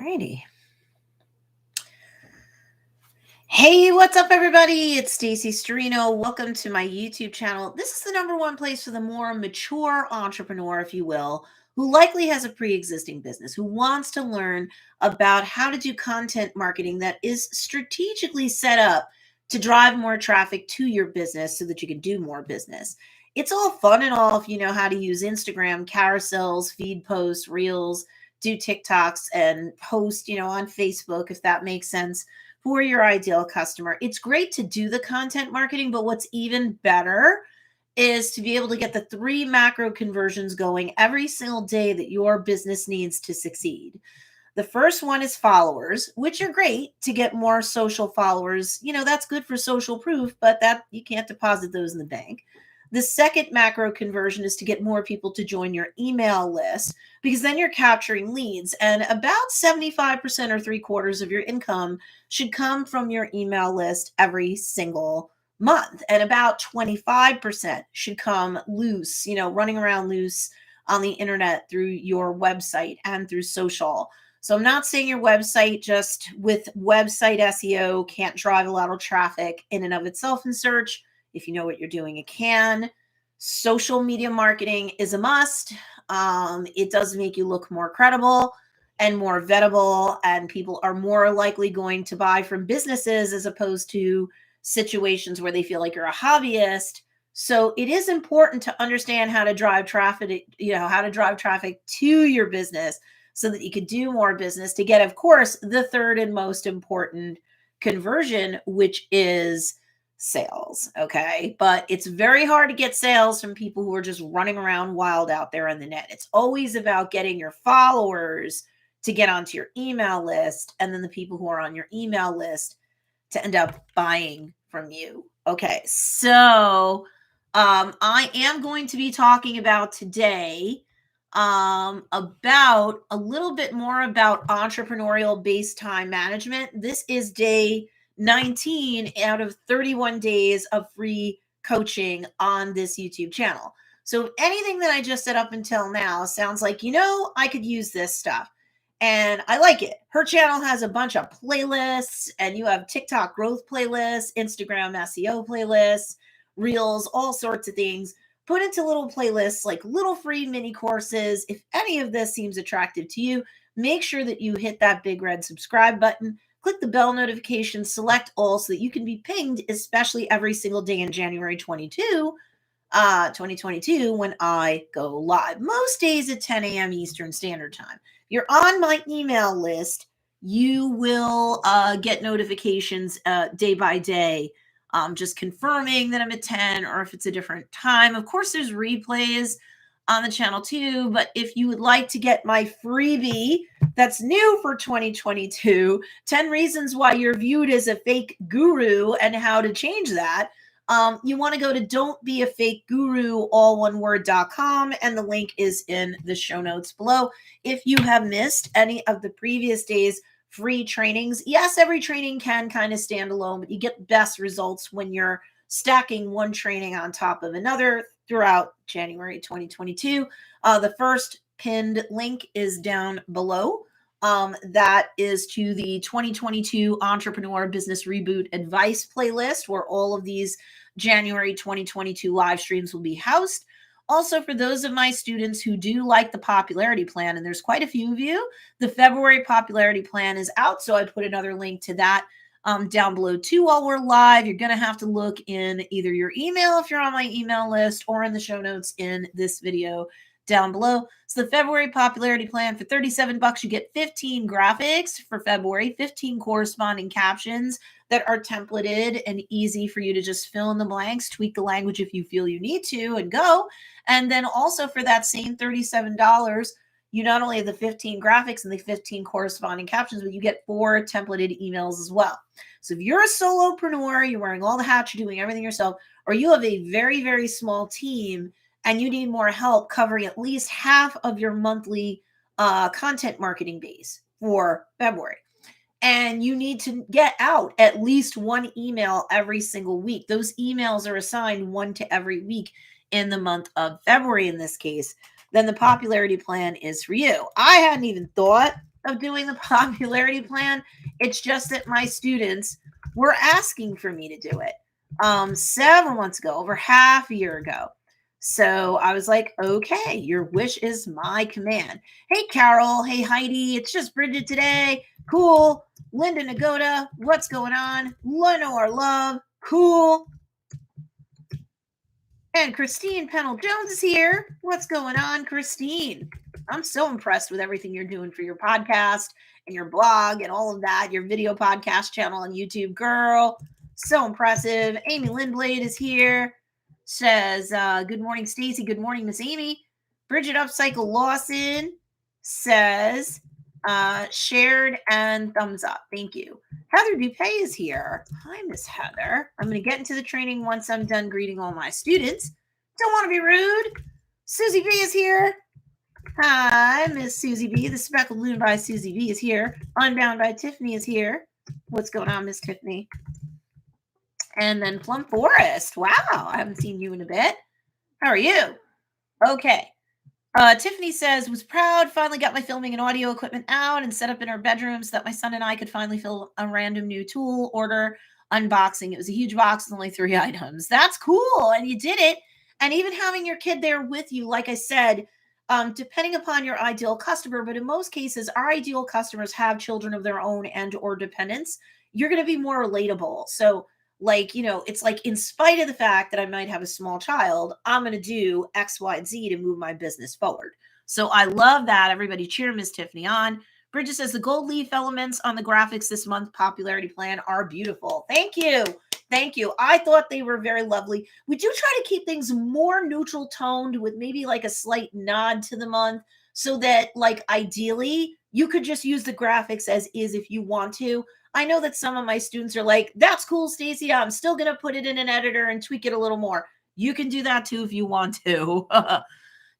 Alrighty. Hey, what's up, everybody? It's Stacey Storino. Welcome to my YouTube channel. This is the number one place for the more mature entrepreneur, if you will, who likely has a pre-existing business, who wants to learn about how to do content marketing that is strategically set up to drive more traffic to your business so that you can do more business. It's all fun and all if you know how to use Instagram, carousels, feed posts, reels, do TikToks, and post, on Facebook, if that makes sense for your ideal customer. It's great to do the content marketing, but what's even better is to be able to get the 3 macro conversions going every single day that your business needs to succeed. The first one is followers, which are great to get more social followers. That's good for social proof, but that you can't deposit those in the bank. The second macro conversion is to get more people to join your email list, because then you're capturing leads, and about 75% or 3/4 of your income should come from your email list every single month. And about 25% should come loose, running around loose on the internet through your website and through social. So I'm not saying your website just with website SEO can't drive a lot of traffic in and of itself in search. If you know what you're doing, it can. Social media marketing is a must. It does make you look more credible and more vettable, and people are more likely going to buy from businesses as opposed to situations where they feel like you're a hobbyist. So it is important to understand how to drive traffic, how to drive traffic to your business so that you could do more business to get, of course, the third and most important conversion, which is sales. Okay. But it's very hard to get sales from people who are just running around wild out there on the net. It's always about getting your followers to get onto your email list, and then the people who are on your email list to end up buying from you. Okay. So I am going to be talking about today about a little bit more about entrepreneurial based time management. This is day 19 out of 31 days of free coaching on this YouTube channel. So if anything that I just said up until now sounds like, I could use this stuff and I like it. Her channel has a bunch of playlists, and you have TikTok growth playlists, Instagram SEO playlists, reels, all sorts of things put into little playlists, like little free mini courses. If any of this seems attractive to you, make sure that you hit that big red subscribe button, click the bell notification, select all so that you can be pinged, especially every single day in January 2022, when I go live. Most days at 10 a.m. Eastern Standard Time. If you're on my email list, you will get notifications day by day, just confirming that I'm at 10 or if it's a different time. Of course, there's replays on the channel too, but if you would like to get my freebie that's new for 2022, 10 reasons why you're viewed as a fake guru and how to change that, you want to go to don'tbeafakeguru, all one word.com, and the link is in the show notes below. If you have missed any of the previous days' free trainings, yes, every training can kind of stand alone, but you get best results when you're stacking one training on top of another throughout January 2022. The first pinned link is down below. That is to the 2022 Entrepreneur Business Reboot Advice playlist, where all of these January 2022 live streams will be housed. Also, for those of my students who do like the popularity plan, and there's quite a few of you, the February popularity plan is out. So I put another link to that down below too while we're live. You're going to have to look in either your email if you're on my email list, or in the show notes in this video down below. So the February popularity plan, for $37, you get 15 graphics for February, 15 corresponding captions that are templated and easy for you to just fill in the blanks, tweak the language if you feel you need to, and go. And then also for that same $37, you not only have the 15 graphics and the 15 corresponding captions, but you get 4 templated emails as well. So if you're a solopreneur, you're wearing all the hats, you're doing everything yourself, or you have a very, very small team and you need more help covering at least half of your monthly content marketing base for February, and you need to get out at least one email every single week. Those emails are assigned one to every week in the month of February in this case, then the popularity plan is for you. I hadn't even thought of doing the popularity plan. It's just that my students were asking for me to do it several months ago, over half a year ago. So I was like, okay, your wish is my command. Hey, Carol. Hey, Heidi. It's just Bridget today. Cool. Linda Nagoda. What's going on? Lenore Love. Cool. And Christine Pennell Jones is here. What's going on, Christine? I'm so impressed with everything you're doing for your podcast and your blog and all of that, your video podcast channel on YouTube. Girl, so impressive. Amy Lindblade is here. Says, good morning, Stacey. Good morning, Miss Amy. Bridget Upcycle Lawson says, shared and thumbs up. Thank you. Heather Dupay is here. Hi, Miss Heather. I'm going to get into the training once I'm done greeting all my students. Don't want to be rude. Susie B is here. Hi, Miss Susie B. The Speckled Loon by Susie B is here. Unbound by Tiffany is here. What's going on, Miss Tiffany? And then Plum Forest. Wow, I haven't seen you in a bit. How are you? Okay. Tiffany says, was proud, finally got my filming and audio equipment out and set up in our bedroom so that my son and I could finally fill a random new tool order unboxing. It was a huge box with only 3 items. That's cool. And you did it. And even having your kid there with you, like I said, depending upon your ideal customer, but in most cases, our ideal customers have children of their own and or dependents. You're going to be more relatable. So like, it's like in spite of the fact that I might have a small child, I'm going to do X, Y, and Z to move my business forward. So I love that. Everybody cheer Miss Tiffany on. Bridget says the gold leaf elements on the graphics this month popularity plan are beautiful. Thank you. Thank you. I thought they were very lovely. We do try to keep things more neutral toned with maybe like a slight nod to the month so that like ideally you could just use the graphics as is if you want to. I know that some of my students are like, that's cool, Stacey. I'm still going to put it in an editor and tweak it a little more. You can do that too if you want to.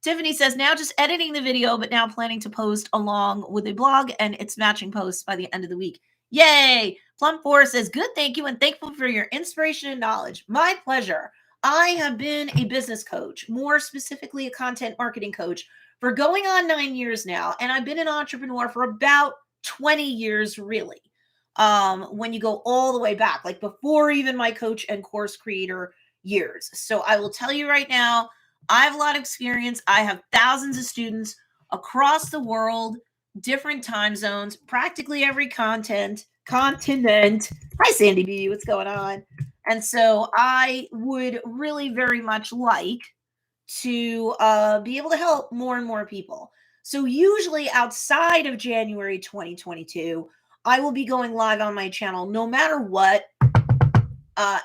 Tiffany says, now just editing the video, but now planning to post along with a blog and its matching posts by the end of the week. Yay. Plum Forest says, good, thank you, and thankful for your inspiration and knowledge. My pleasure. I have been a business coach, more specifically a content marketing coach, for going on 9 years now, and I've been an entrepreneur for about 20 years, really. When you go all the way back, like before even my coach and course creator years. So I will tell you right now, I have a lot of experience. I have thousands of students across the world, different time zones, practically every continent. Hi, Sandy B. What's going on? And so I would really very much like to be able to help more and more people. So usually outside of January 2022, I will be going live on my channel no matter what,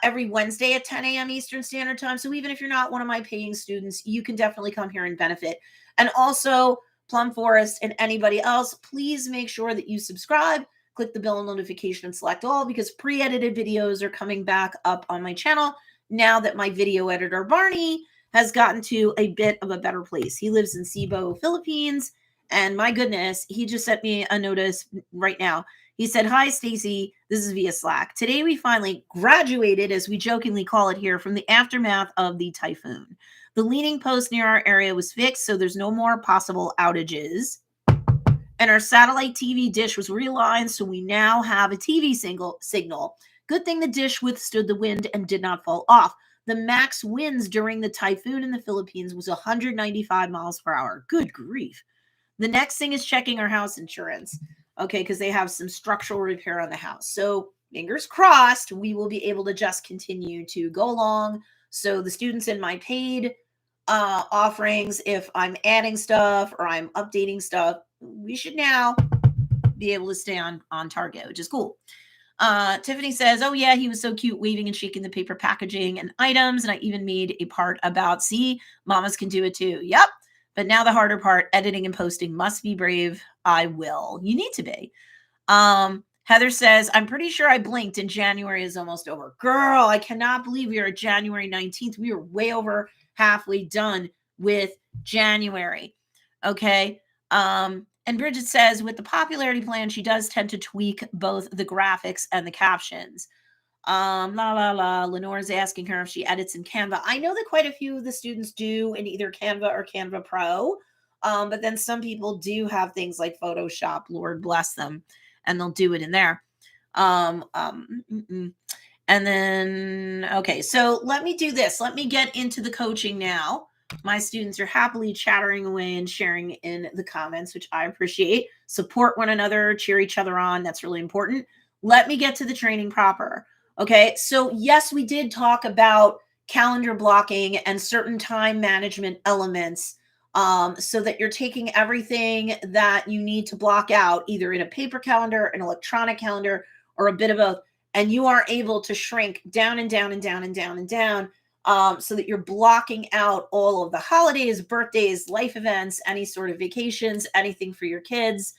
every Wednesday at 10 a.m. Eastern Standard Time. So even if you're not one of my paying students, you can definitely come here and benefit. And also, Plum Forest and anybody else, please make sure that you subscribe, click the bell notification, and select all, because pre-edited videos are coming back up on my channel now that my video editor, Barney, has gotten to a bit of a better place. He lives in Cebu, Philippines. And my goodness, he just sent me a notice right now. He said, hi, Stacey. This is via Slack. Today, we finally graduated, as we jokingly call it here, from the aftermath of the typhoon. The leaning post near our area was fixed, so there's no more possible outages. And our satellite TV dish was realigned, so we now have a TV signal. Good thing the dish withstood the wind and did not fall off. The max winds during the typhoon in the Philippines was 195 miles per hour. Good grief. The next thing is checking our house insurance. Okay, because they have some structural repair on the house. So fingers crossed, we will be able to just continue to go along. So the students in my paid offerings, if I'm adding stuff or I'm updating stuff, we should now be able to stay on target, which is cool. Tiffany says, oh yeah, he was so cute, waving and shaking the paper packaging and items. And I even made a part about, see, mamas can do it too. Yep. But now the harder part, editing and posting, must be brave. I will. You need to be. Heather says, I'm pretty sure I blinked and January is almost over. Girl, I cannot believe we are at January 19th. We are way over halfway done with January. Okay. And Bridget says, with the popularity plan, she does tend to tweak both the graphics and the captions. Lenore's asking her if she edits in Canva. I know that quite a few of the students do in either Canva or Canva Pro. But then some people do have things like Photoshop, Lord bless them, and they'll do it in there. And then, okay, so let me do this. Let me get into the coaching now. My students are happily chattering away and sharing in the comments, which I appreciate. Support one another, cheer each other on. That's really important. Let me get to the training proper. Okay, so yes, we did talk about calendar blocking and certain time management elements, so that you're taking everything that you need to block out, either in a paper calendar, an electronic calendar, or a bit of both, and you are able to shrink down and down and down and down and down, so that you're blocking out all of the holidays, birthdays, life events, any sort of vacations, anything for your kids,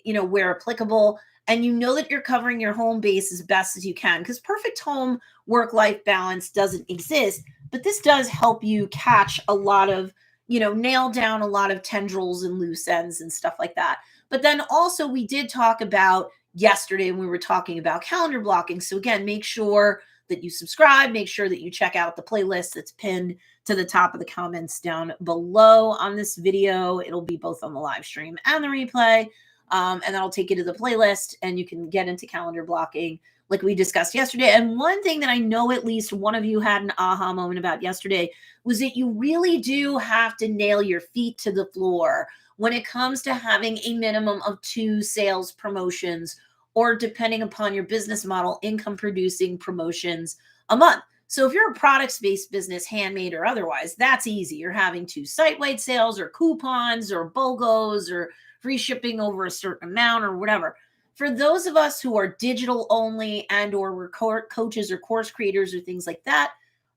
where applicable. And you know that you're covering your home base as best as you can, because perfect home work-life balance doesn't exist. But this does help you catch a lot of, nail down a lot of tendrils and loose ends and stuff like that. But then also we did talk about yesterday when we were talking about calendar blocking. So again, make sure that you subscribe, make sure that you check out the playlist that's pinned to the top of the comments down below on this video. It'll be both on the live stream and the replay. And that'll take you to the playlist and you can get into calendar blocking like we discussed yesterday. And one thing that I know at least one of you had an aha moment about yesterday was that you really do have to nail your feet to the floor when it comes to having a minimum of 2 sales promotions, or depending upon your business model, income producing promotions a month. So if you're a products-based business, handmade or otherwise, that's easy. You're having 2 site-wide sales or coupons or BOGOs or free shipping over a certain amount or whatever. For those of us who are digital only and or we're coaches or course creators or things like that,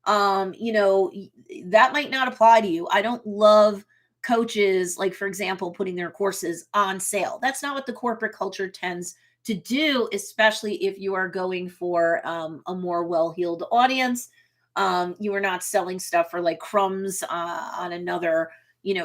that might not apply to you. I don't love coaches, like, for example, putting their courses on sale. That's not what the corporate culture tends to do, especially if you are going for a more well-heeled audience. You are not selling stuff for like crumbs on another,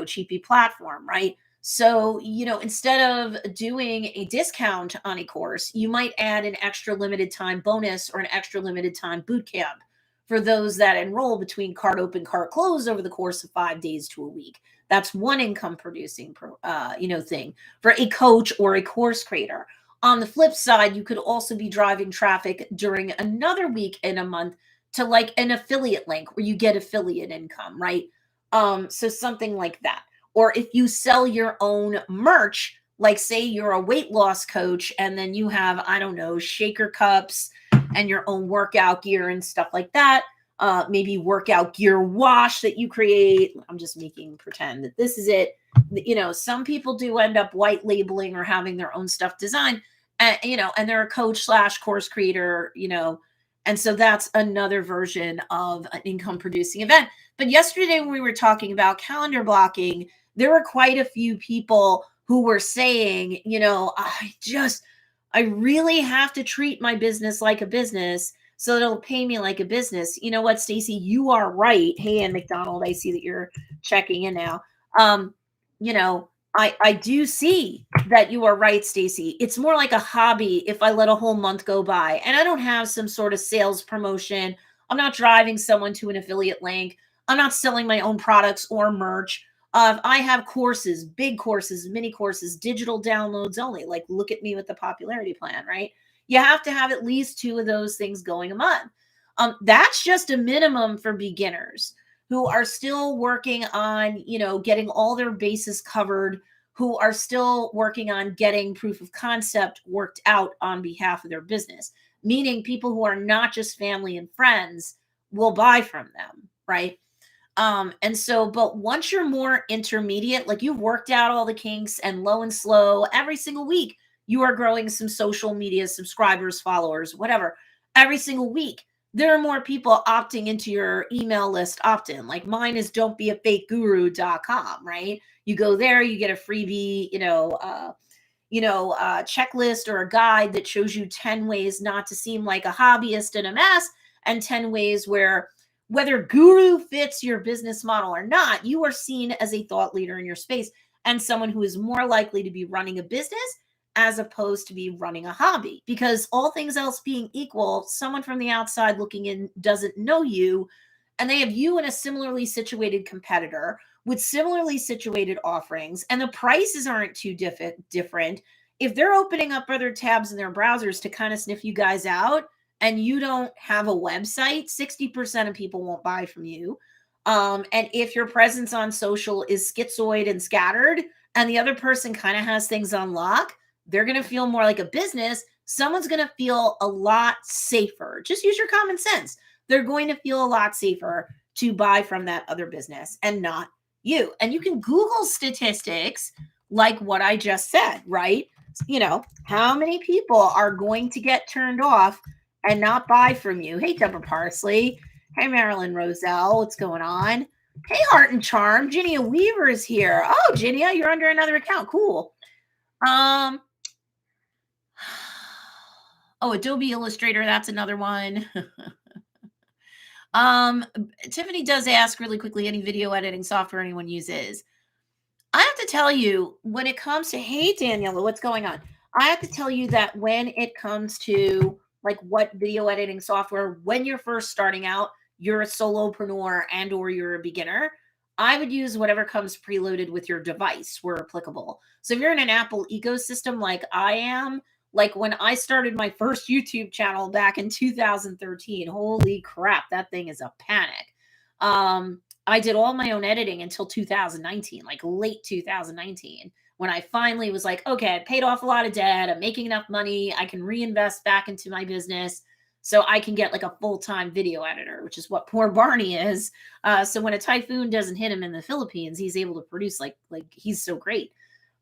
cheapy platform, right? So, instead of doing a discount on a course, you might add an extra limited time bonus or an extra limited time boot camp for those that enroll between cart open, cart close over the course of 5 days to a week. That's one income producing, thing for a coach or a course creator. On the flip side, you could also be driving traffic during another week in a month to like an affiliate link where you get affiliate income, right? So something like that. Or if you sell your own merch, like say you're a weight loss coach and then you have, I don't know, shaker cups and your own workout gear and stuff like that. Maybe workout gear wash that you create. I'm just making pretend that this is it. Some people do end up white labeling or having their own stuff designed, and they're a coach / course creator, and so that's another version of an income producing event. But yesterday when we were talking about calendar blocking, there were quite a few people who were saying, I really have to treat my business like a business so that it'll pay me like a business. You know what, Stacey, you are right. Hey, and McDonald, I see that you're checking in now. I do see that you are right, Stacey. It's more like a hobby if I let a whole month go by and I don't have some sort of sales promotion. I'm not driving someone to an affiliate link. I'm not selling my own products or merch. I have courses, big courses, mini courses, digital downloads only. Like, look at me with the popularity plan, right? You have to have at least 2 of those things going a month. That's just a minimum for beginners who are still working on, getting all their bases covered, who are still working on getting proof of concept worked out on behalf of their business, meaning people who are not just family and friends will buy from them, right? But once you're more intermediate, like you've worked out all the kinks and low and slow, every single week, you are growing some social media subscribers, followers, whatever. Every single week, there are more people opting into your email list opt-in. Like mine is don'tbeafakeguru.com, right? You go there, you get a freebie, checklist or a guide that shows you 10 ways not to seem like a hobbyist and a mess, and 10 ways where, whether guru fits your business model or not, you are seen as a thought leader in your space and someone who is more likely to be running a business as opposed to be running a hobby. Because all things else being equal, someone from the outside looking in doesn't know you, and they have you and a similarly situated competitor, with similarly situated offerings, and the prices aren't too different, if they're opening up other tabs in their browsers to kind of sniff you guys out and you don't have a website, 60% of people won't buy from you. And if your presence on social is schizoid and scattered, and the other person kind of has things on lock, they're going to feel more like a business. Someone's going to feel a lot safer. Just use your common sense. They're going to feel a lot safer to buy from that other business and not you. And you can Google statistics like what I just said, right? You know, how many people are going to get turned off and not buy from you? Hey, Deborah Parsley. Hey, Marilyn Roselle. What's going on? Hey, Heart and Charm. Ginia Weaver is here. Oh, Ginia, you're under another account. Cool. Oh, Adobe Illustrator. That's another one. Tiffany does ask really quickly, any video editing software anyone uses? I have to tell you, when it comes to, hey, Daniela, what's going on? I have to tell you that when it comes to like what video editing software, when you're first starting out, you're a solopreneur and or you're a beginner, I would use whatever comes preloaded with your device where applicable. So if you're in an Apple ecosystem like I am, like when I started my first YouTube channel back in 2013, holy crap, that thing is a panic. I did all my own editing until 2019, like late 2019, when I finally was like, okay, I paid off a lot of debt. I'm making enough money. I can reinvest back into my business so I can get like a full-time video editor, which is what poor Barney is. So when a typhoon doesn't hit him in the Philippines, he's able to produce like he's so great.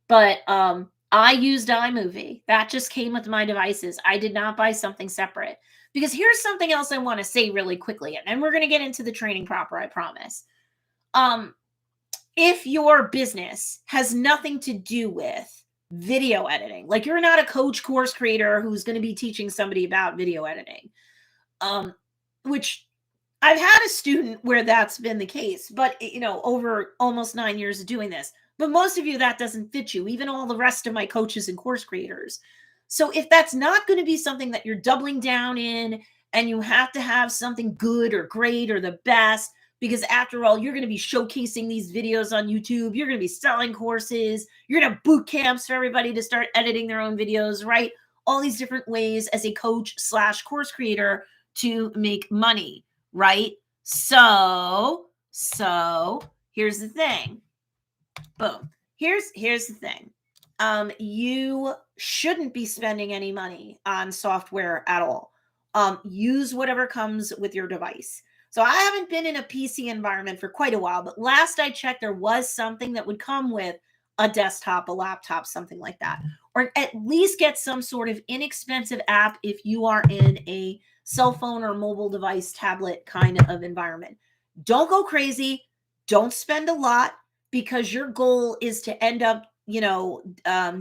But I used iMovie. That just came with my devices. I did not buy something separate. Because here's something else I want to say really quickly, and then we're going to get into the training proper, I promise. If your business has nothing to do with video editing, like you're not a coach, course creator who's going to be teaching somebody about video editing, which I've had a student where that's been the case, but you know, over almost 9 years of doing this, but most of you, that doesn't fit you, even all the rest of my coaches and course creators. So if that's not going to be something that you're doubling down in, and you have to have something good or great or the best, because after all, you're going to be showcasing these videos on YouTube. You're going to be selling courses. You're going to have boot camps for everybody to start editing their own videos, right? All these different ways as a coach / course creator to make money, right? So here's the thing. Boom. Here's the thing. You shouldn't be spending any money on software at all. Use whatever comes with your device. So I haven't been in a PC environment for quite a while, but last I checked, there was something that would come with a desktop, a laptop, something like that, or at least get some sort of inexpensive app if you are in a cell phone or mobile device, tablet kind of environment. Don't go crazy. Don't spend a lot, because your goal is to end up,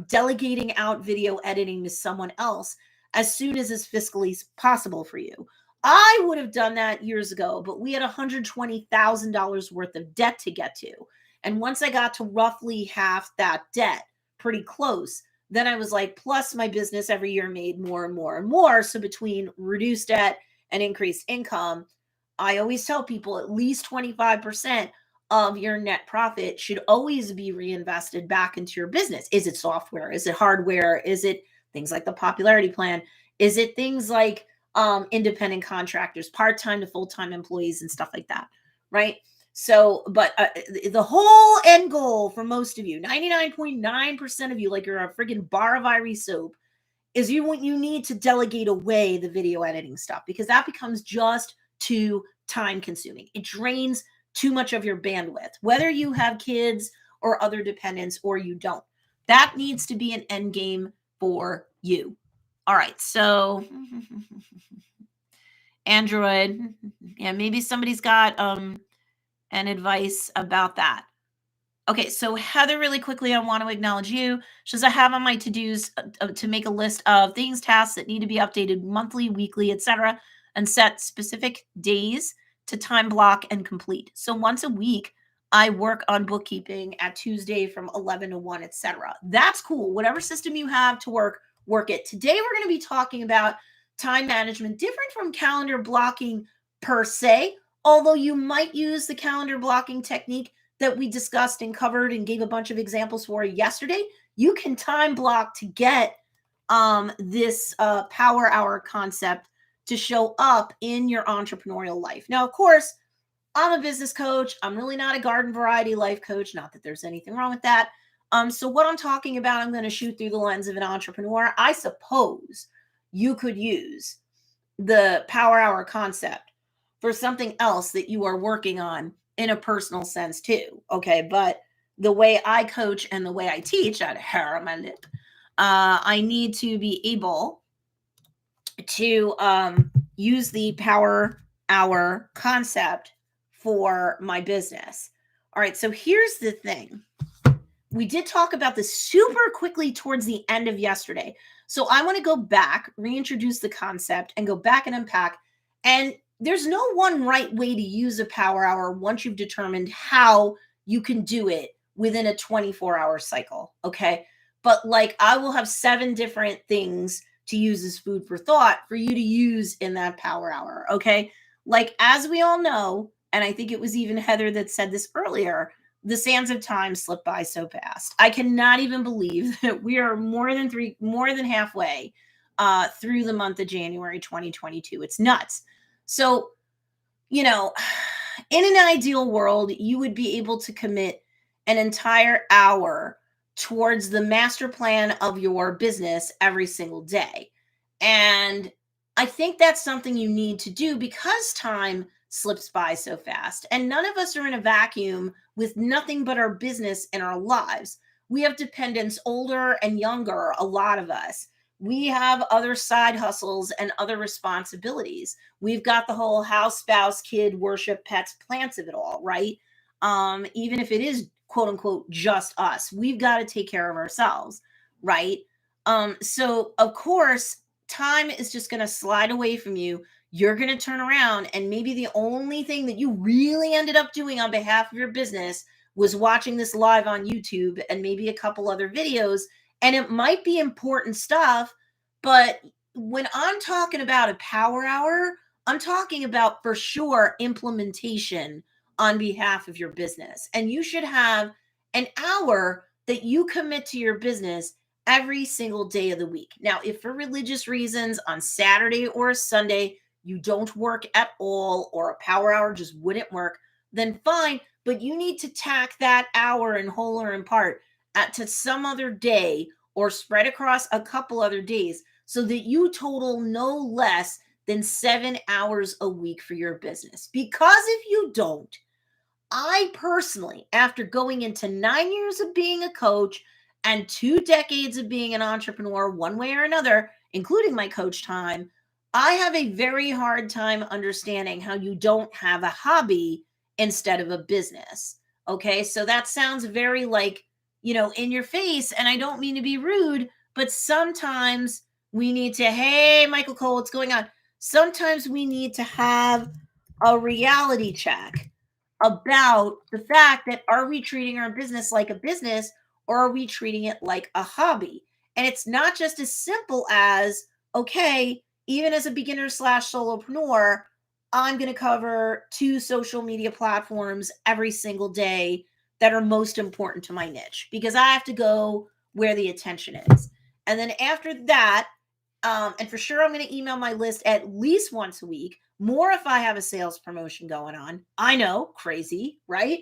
delegating out video editing to someone else as soon as is fiscally possible for you. I would have done that years ago, but we had $120,000 worth of debt to get to. And once I got to roughly half that debt, pretty close, then I was like, plus my business every year made more and more and more. So between reduced debt and increased income, I always tell people at least 25% of your net profit should always be reinvested back into your business. Is it software? Is it hardware? Is it things like the popularity plan? Is it things like independent contractors, part-time to full-time employees and stuff like that, right? So, but the whole end goal for most of you, 99.9% of you, like you're a friggin' bar of Iris soap, is you need to delegate away the video editing stuff, because that becomes just too time consuming. It drains too much of your bandwidth, whether you have kids or other dependents or you don't. That needs to be an end game for you. All right, so Android, yeah, maybe somebody's got an advice about that. Okay, so Heather, really quickly, I want to acknowledge you. She says, I have on my to-dos to make a list of things, tasks that need to be updated monthly, weekly, etc., and set specific days to time block and complete. So once a week, I work on bookkeeping at Tuesday from 11 to 1, etc. That's cool. Whatever system you have to work it. Today, we're going to be talking about time management, different from calendar blocking per se, although you might use the calendar blocking technique. that we discussed and covered and gave a bunch of examples for yesterday, you can time block to get this power hour concept to show up in your entrepreneurial life. Now, of course, I'm a business coach. I'm really not a garden variety life coach. Not that there's anything wrong with that. So what I'm talking about, I'm going to shoot through the lens of an entrepreneur. I suppose you could use the power hour concept for something else that you are working on in a personal sense too. Okay. But the way I coach and the way I teach, I had hair on my lip. I need to be able to use the power hour concept for my business. All right. So here's the thing. We did talk about this super quickly towards the end of yesterday. So I want to go back, reintroduce the concept, and go back and unpack. And there's no one right way to use a power hour once you've determined how you can do it within a 24-hour cycle. Okay. But like I will have 7 different things to use as food for thought for you to use in that power hour. Okay. Like, as we all know, and I think it was even Heather that said this earlier, the sands of time slip by so fast. I cannot even believe that we are more than halfway through the month of January 2022. It's nuts. So, in an ideal world, you would be able to commit an entire hour towards the master plan of your business every single day. And I think that's something you need to do because time slips by so fast. And none of us are in a vacuum with nothing but our business in our lives. We have dependents, older and younger, a lot of us. We have other side hustles and other responsibilities. We've got the whole house, spouse, kid, worship, pets, plants of it all, right? Even if it is quote unquote just us, we've got to take care of ourselves, right? So of course, time is just going to slide away from you. You're going to turn around and maybe the only thing that you really ended up doing on behalf of your business was watching this live on YouTube and maybe a couple other videos. And it might be important stuff, but when I'm talking about a power hour, I'm talking about for sure implementation on behalf of your business. And you should have an hour that you commit to your business every single day of the week. Now, if for religious reasons on Saturday or Sunday, you don't work at all, or a power hour just wouldn't work, then fine. But you need to tack that hour in whole or in part to some other day or spread across a couple other days so that you total no less than 7 hours a week for your business. Because if you don't, I personally, after going into 9 years of being a coach and 2 decades of being an entrepreneur, one way or another, including my coach time, I have a very hard time understanding how you don't have a hobby instead of a business. Okay. So that sounds very like, in your face. And I don't mean to be rude, but sometimes we need to, hey, Michael Cole, what's going on? Sometimes we need to have a reality check about the fact that, are we treating our business like a business or are we treating it like a hobby? And it's not just as simple as, okay, even as a beginner / solopreneur, I'm going to cover 2 social media platforms every single day that are most important to my niche because I have to go where the attention is. And then after that, and for sure, I'm going to email my list at least once a week, more if I have a sales promotion going on. I know, crazy, right?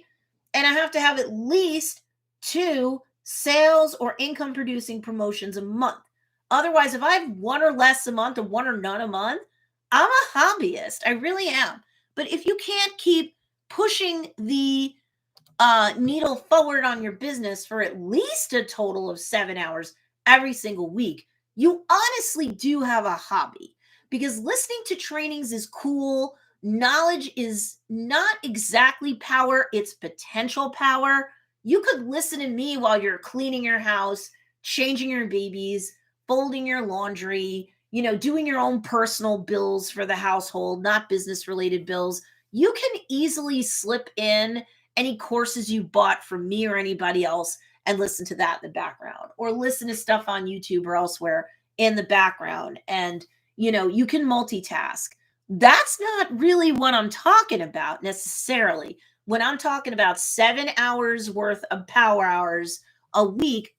And I have to have at least 2 sales or income producing promotions a month. Otherwise, if I have 1 or less a month or 1 or none a month, I'm a hobbyist. I really am. But if you can't keep pushing the needle forward on your business for at least a total of 7 hours every single week, you honestly do have a hobby. Because listening to trainings is cool. Knowledge is not exactly power, it's potential power. You could listen to me while you're cleaning your house, changing your babies, folding your laundry, doing your own personal bills for the household, not business related bills. You can easily slip in any courses you bought from me or anybody else and listen to that in the background, or listen to stuff on YouTube or elsewhere in the background. And, you can multitask. That's not really what I'm talking about necessarily. when I'm talking about 7 hours worth of power hours a week,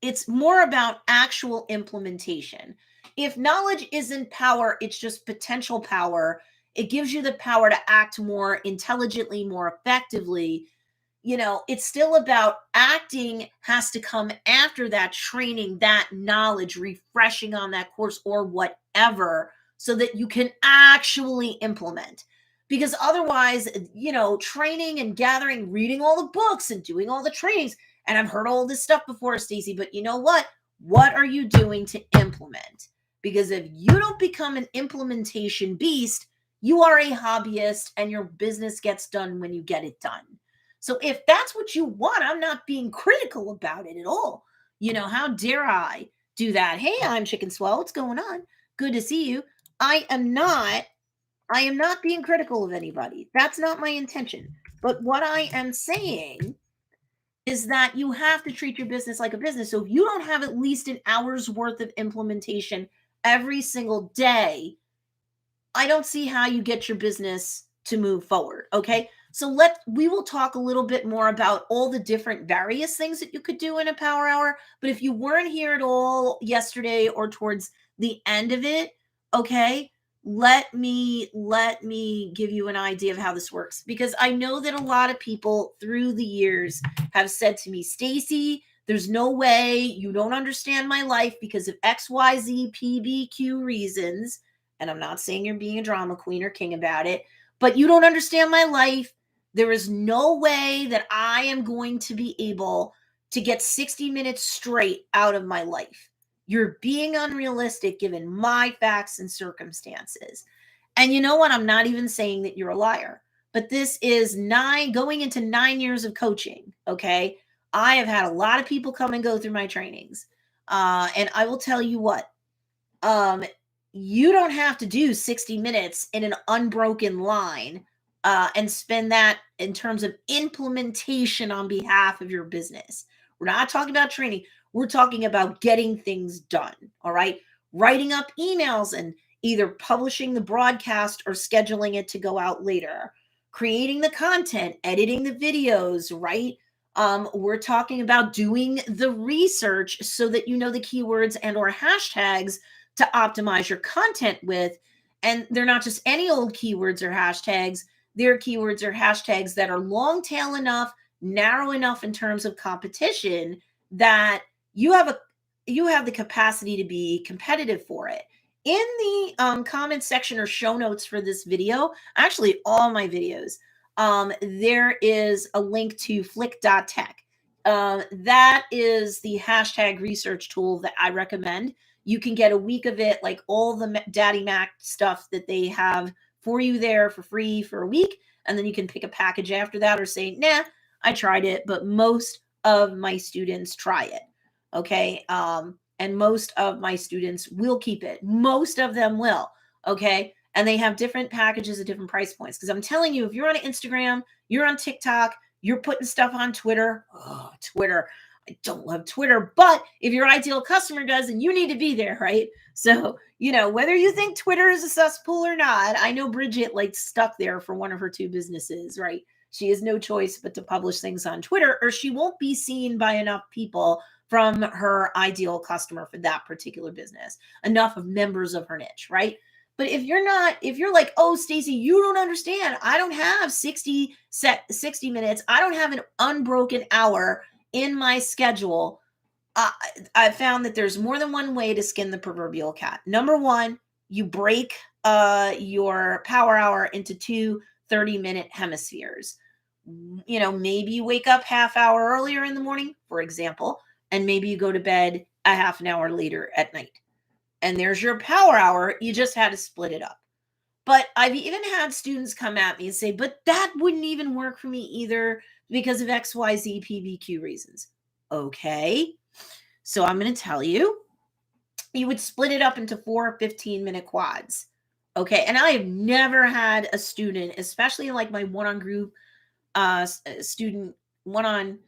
it's more about actual implementation. If knowledge isn't power, it's just potential power. It gives you the power to act more intelligently, more effectively. It's still about acting has to come after that training, that knowledge, refreshing on that course or whatever, so that you can actually implement. Because otherwise, training and gathering, reading all the books and doing all the trainings, and I've heard all this stuff before, Stacey, but you know what? What are you doing to implement? Because if you don't become an implementation beast, you are a hobbyist and your business gets done when you get it done. So if that's what you want, I'm not being critical about it at all. How dare I do that? Hey, I'm Chicken Swell. What's going on? Good to see you. I am not being critical of anybody. That's not my intention. But what I am saying is that you have to treat your business like a business. So if you don't have at least an hour's worth of implementation every single day, I don't see how you get your business to move forward. Okay. So we will talk a little bit more about all the different various things that you could do in a power hour. But if you weren't here at all yesterday or towards the end of it, okay, let me give you an idea of how this works, because I know that a lot of people through the years have said to me, Stacey, there's no way, you don't understand my life because of XYZ PBQ reasons. And I'm not saying you're being a drama queen or king about it, but you don't understand my life. There is no way that I am going to be able to get 60 minutes straight out of my life. You're being unrealistic given my facts and circumstances. And you know what? I'm not even saying that you're a liar, but this is going into 9 years of coaching. Okay. I have had a lot of people come and go through my trainings. And I will tell you what, um, you don't have to do 60 minutes in an unbroken line and spend that in terms of implementation on behalf of your business. We're not talking about training. We're talking about getting things done. All right. Writing up emails and either publishing the broadcast or scheduling it to go out later, creating the content, editing the videos, right? We're talking about doing the research so that you know the keywords and or hashtags to optimize your content with. And they're not just any old keywords or hashtags. They're keywords or hashtags that are long tail enough, narrow enough in terms of competition that you have the capacity to be competitive for it. In the comment section or show notes for this video, actually all my videos, there is a link to flick.tech. That is the hashtag research tool that I recommend. You can get a week of it, like all the Daddy Mac stuff that they have for you there for free for a week. And then you can pick a package after that or say, nah, I tried it, but most of my students try it. Okay. And most of my students will keep it. Most of them will. Okay. And they have different packages at different price points. Because I'm telling you, if you're on Instagram, you're on TikTok, you're putting stuff on Twitter. Oh, Twitter. I don't love Twitter, but if your ideal customer does, then you need to be there, right? So, whether you think Twitter is a cesspool or not, I know Bridget stuck there for one of her 2 businesses, right? She has no choice but to publish things on Twitter, or she won't be seen by enough people from her ideal customer for that particular business, enough of members of her niche, right? But if you're like, oh, Stacey, you don't understand. I don't have 60 minutes. I don't have an unbroken hour in my schedule. I found that there's more than one way to skin the proverbial cat. Number one, you break your power hour into 2 30-minute hemispheres. Maybe you wake up half hour earlier in the morning, for example, and maybe you go to bed a half an hour later at night. And there's your power hour. You just had to split it up. But I've even had students come at me and say, but that wouldn't even work for me either because of XYZ PBQ reasons. Okay. So I'm going to tell you, you would split it up into 4 15-minute quads. Okay. And I have never had a student, especially like my one-on group student, one-on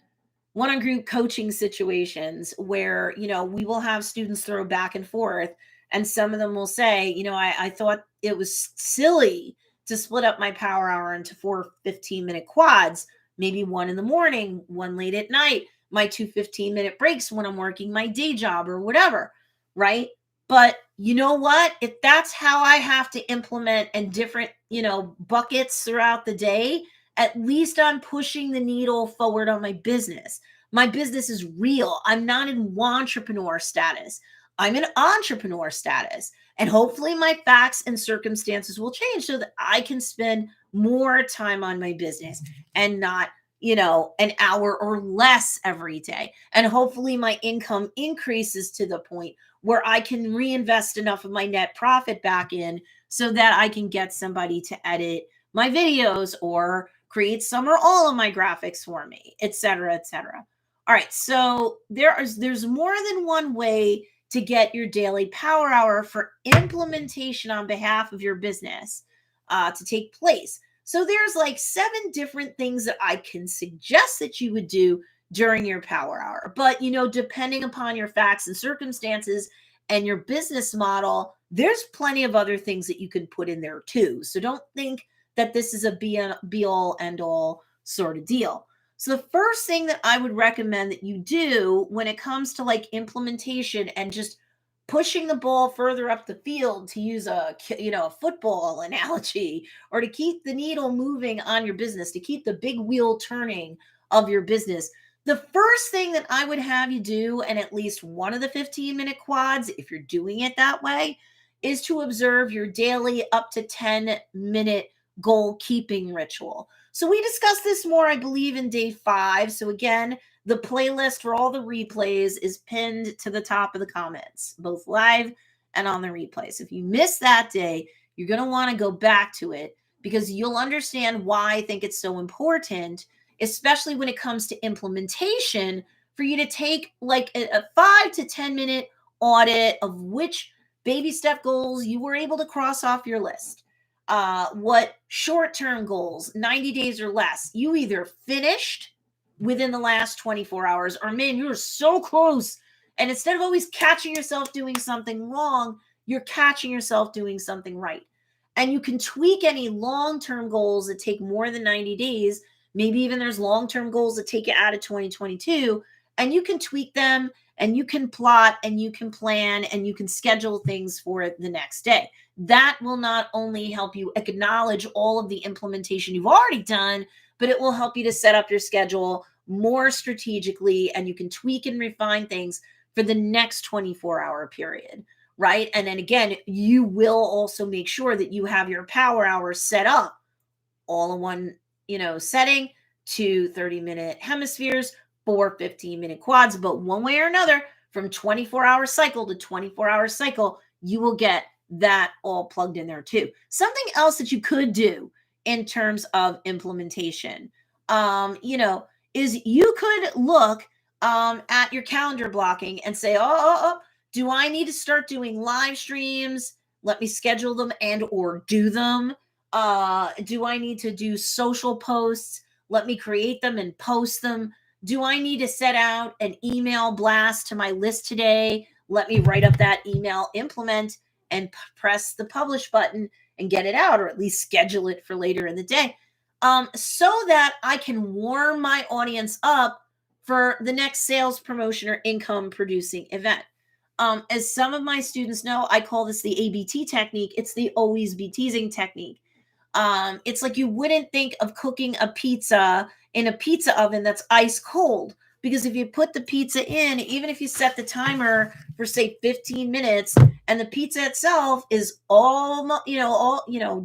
group coaching situations where, we will have students throw back and forth. And some of them will say, I thought it was silly to split up my power hour into 4 15-minute quads, maybe one in the morning, one late at night, my 2 15-minute breaks when I'm working my day job or whatever, right? But you know what? If that's how I have to implement and different, buckets throughout the day, at least I'm pushing the needle forward on my business. My business is real. I'm not in entrepreneur status. I'm in entrepreneur status. And hopefully my facts and circumstances will change so that I can spend more time on my business and not, an hour or less every day. And hopefully my income increases to the point where I can reinvest enough of my net profit back in so that I can get somebody to edit my videos or create some or all of my graphics for me, et cetera, et cetera. All right. So there's more than one way to get your daily power hour for implementation on behalf of your business to take place. So there's like 7 different things that I can suggest that you would do during your power hour. But, depending upon your facts and circumstances and your business model, there's plenty of other things that you can put in there too. So don't think that this is a be all end all sort of deal. So the first thing that I would recommend that you do when it comes to like implementation and just pushing the ball further up the field, to use a football analogy, or to keep the needle moving on your business, to keep the big wheel turning of your business, the first thing that I would have you do, and at least one of the 15-minute quads, if you're doing it that way, is to observe your daily up to 10-minute goal keeping ritual. So we discussed this more, I believe, in day 5. So again, the playlist for all the replays is pinned to the top of the comments, both live and on the replay. So if you missed that day, you're going to want to go back to it because you'll understand why I think it's so important, especially when it comes to implementation, for you to take like a 5 to 10-minute audit of which baby step goals you were able to cross off your list. What short-term goals, 90 days or less, you either finished within the last 24 hours, or man, you're so close. And instead of always catching yourself doing something wrong, you're catching yourself doing something right. And you can tweak any long-term goals that take more than 90 days. Maybe even there's long-term goals that take you out of 2022, and you can tweak them and you can plot and you can plan and you can schedule things for the next day. That will not only help you acknowledge all of the implementation you've already done, but it will help you to set up your schedule more strategically, and you can tweak and refine things for the next 24-hour period, right? And then again, you will also make sure that you have your power hours set up all in one, setting, 2 30-minute hemispheres, 4 15-minute quads. But one way or another, from 24-hour cycle to 24-hour cycle, you will get that all plugged in there too. Something else that you could do in terms of implementation, is you could look at your calendar blocking and say, do I need to start doing live streams? Let me schedule them and or do them. Do I need to do social posts? Let me create them and post them. Do I need to set out an email blast to my list today? Let me write up that email, implement, and press the publish button and get it out, or at least schedule it for later in the day, so that I can warm my audience up for the next sales, promotion, or income producing event. As some of my students know, I call this the Abt technique. It's the always be teasing technique. It's like you wouldn't think of cooking a pizza in a pizza oven that's ice cold, because if you put the pizza in, even if you set the timer for say 15 minutes and the pizza itself is all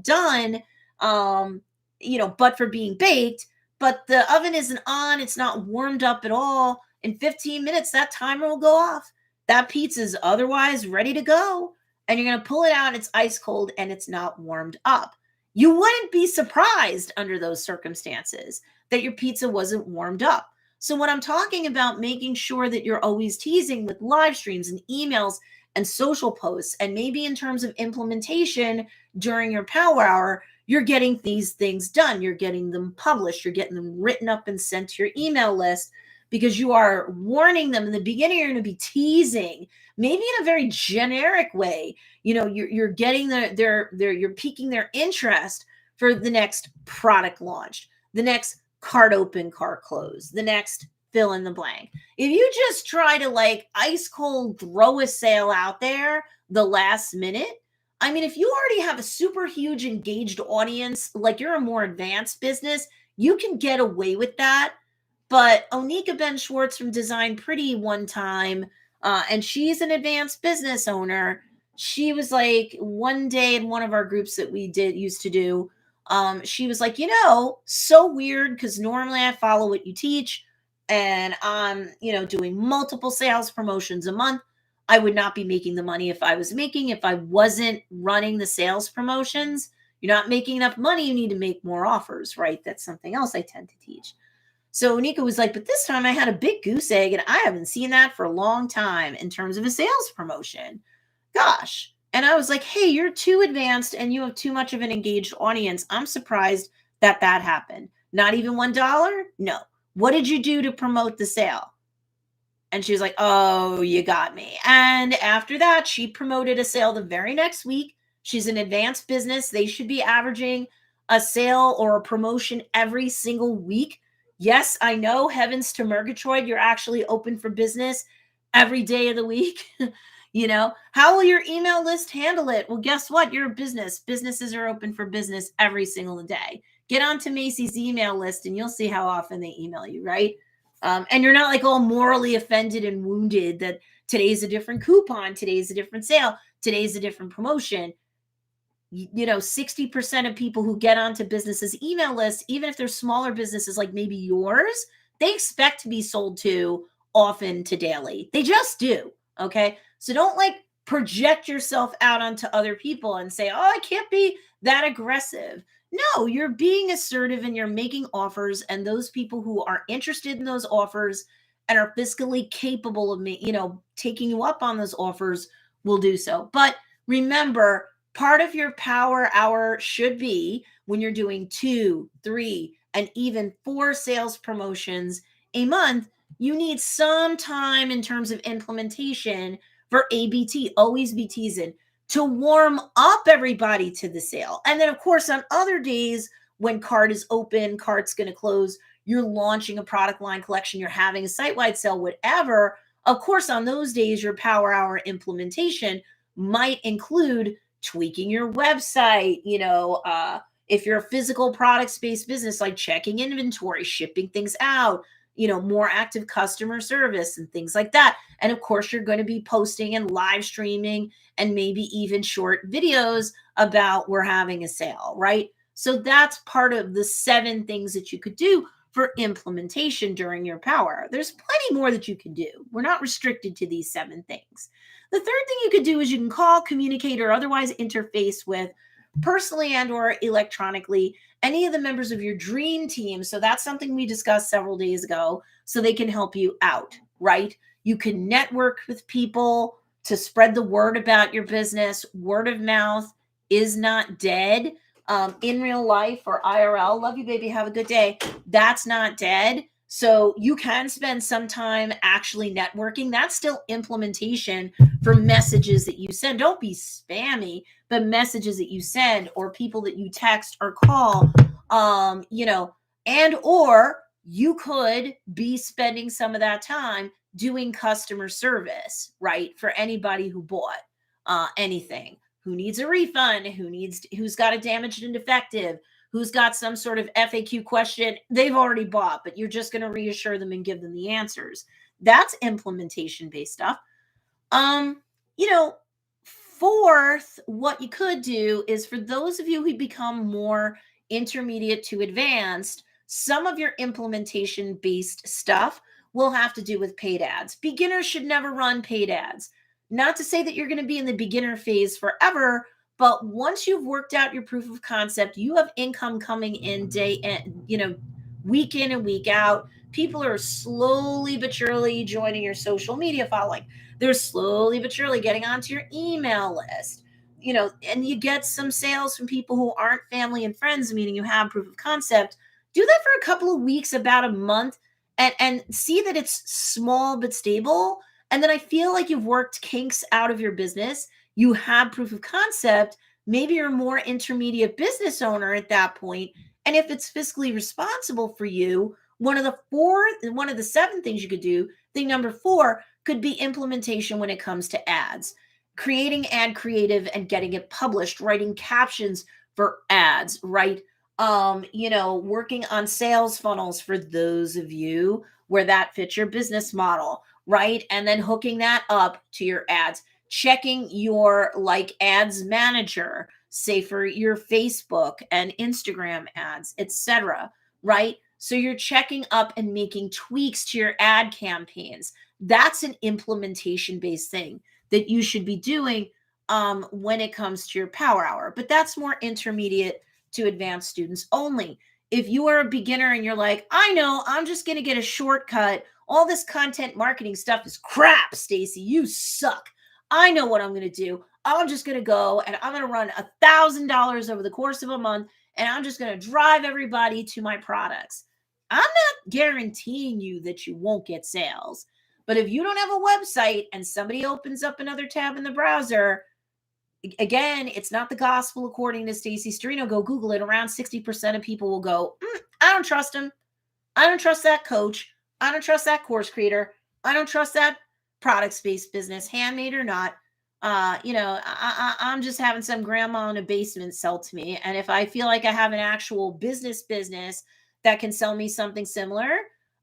done, but for being baked, but the oven isn't on, it's not warmed up at all, in 15 minutes that timer will go off. That pizza is otherwise ready to go, and you're going to pull it out, it's ice cold and it's not warmed up. You wouldn't be surprised under those circumstances that your pizza wasn't warmed up. So when I'm talking about making sure that you're always teasing with live streams and emails and social posts, and maybe in terms of implementation during your power hour, you're getting these things done. You're getting them published. You're getting them written up and sent to your email list, because you are warning them in the beginning. You're going to be teasing, maybe in a very generic way. You're getting you're piquing their interest for the next product launched, the next cart open, cart closed, the next fill in the blank. If you just try to like ice cold throw a sale out there the last minute, I mean, if you already have a super huge engaged audience, like you're a more advanced business, you can get away with that. But Onika Ben Schwartz from Design Pretty one time, and she's an advanced business owner. She was like, one day in one of our groups that we used to do, she was like, so weird because normally I follow what you teach and I'm, doing multiple sales promotions a month. I would not be making the money if I wasn't running the sales promotions. You're not making enough money. You need to make more offers, right? That's something else I tend to teach. So Nika was like, but this time I had a big goose egg and I haven't seen that for a long time in terms of a sales promotion. Gosh. And I was like, hey, you're too advanced and you have too much of an engaged audience. I'm surprised that happened. Not even $1? No. What did you do to promote the sale? And she was like, oh, you got me. And after that, she promoted a sale the very next week. She's an advanced business. They should be averaging a sale or a promotion every single week. Yes, I know, heavens to Murgatroyd, you're actually open for business every day of the week. How will your email list handle it? Well, guess what? You're a business. Businesses are open for business every single day. Get onto Macy's email list and you'll see how often they email you, right? And you're not like all morally offended and wounded that today's a different coupon, today's a different sale, today's a different promotion. 60% of people who get onto businesses' email lists, even if they're smaller businesses like maybe yours, they expect to be sold to often to daily. They just do. Okay. So don't like project yourself out onto other people and say, oh, I can't be that aggressive. No, you're being assertive and you're making offers. And those people who are interested in those offers and are fiscally capable of taking you up on those offers will do so. But remember, part of your power hour should be when you're doing 2, 3, and even 4 sales promotions a month, you need some time in terms of implementation for ABT, always be teasing, to warm up everybody to the sale. And then, of course, on other days when cart is open, cart's going to close, you're launching a product line collection, you're having a site-wide sale, whatever. Of course, on those days, your power hour implementation might include tweaking your website, if you're a physical products-based business, like checking inventory, shipping things out, more active customer service and things like that. And of course, you're going to be posting and live streaming and maybe even short videos about we're having a sale, right? So that's part of the 7 things that you could do for implementation during your power. There's plenty more that you can do. We're not restricted to these 7 things. The third thing you could do is you can call, communicate, or otherwise interface with personally and or electronically any of the members of your dream team. So that's something we discussed several days ago, so they can help you out, right? You can network with people to spread the word about your business. Word of mouth is not dead. In real life or IRL, love you, baby, have a good day. That's not dead. So you can spend some time actually networking. That's still implementation for messages that you send. Don't be spammy, but messages that you send or people that you text or call, and or you could be spending some of that time doing customer service, right? For anybody who bought anything, who needs a refund, who's got a damaged and defective, who's got some sort of FAQ question they've already bought, but you're just going to reassure them and give them the answers. That's implementation based stuff. Fourth, what you could do is for those of you who become more intermediate to advanced, some of your implementation based stuff will have to do with paid ads. Beginners should never run paid ads. Not to say that you're going to be in the beginner phase forever, but once you've worked out your proof of concept, you have income coming in week in and week out. People are slowly but surely joining your social media following. They're slowly but surely getting onto your email list, and you get some sales from people who aren't family and friends, meaning you have proof of concept. Do that for a couple of weeks, about a month, and see that it's small but stable. And then I feel like you've worked kinks out of your business. You have proof of concept. Maybe you're a more intermediate business owner at that point, and if it's fiscally responsible for you, one of the seven things you could do, thing number four could be implementation when it comes to ads, creating ad creative and getting it published, writing captions for ads, right? Working on sales funnels for those of you where that fits your business model, right? And then hooking that up to your ads, checking your like ads manager, say for your Facebook and Instagram ads, etc., right? So you're checking up and making tweaks to your ad campaigns. That's an implementation based thing that you should be doing when it comes to your power hour. But that's more intermediate to advanced students only. If you are a beginner and you're like, I know, I'm just going to get a shortcut. All this content marketing stuff is crap, Stacey. You suck. I know what I'm going to do. I'm just going to go and I'm going to run $1,000 over the course of a month, and I'm just going to drive everybody to my products. I'm not guaranteeing you that you won't get sales. But if you don't have a website and somebody opens up another tab in the browser, again, it's not the gospel according to Stacey Storino. Go Google it. Around 60% of people will go, I don't trust him. I don't trust that coach. I don't trust that course creator. I don't trust that product-based business, handmade or not. I'm just having some grandma in a basement sell to me. And if I feel like I have an actual business that can sell me something similar,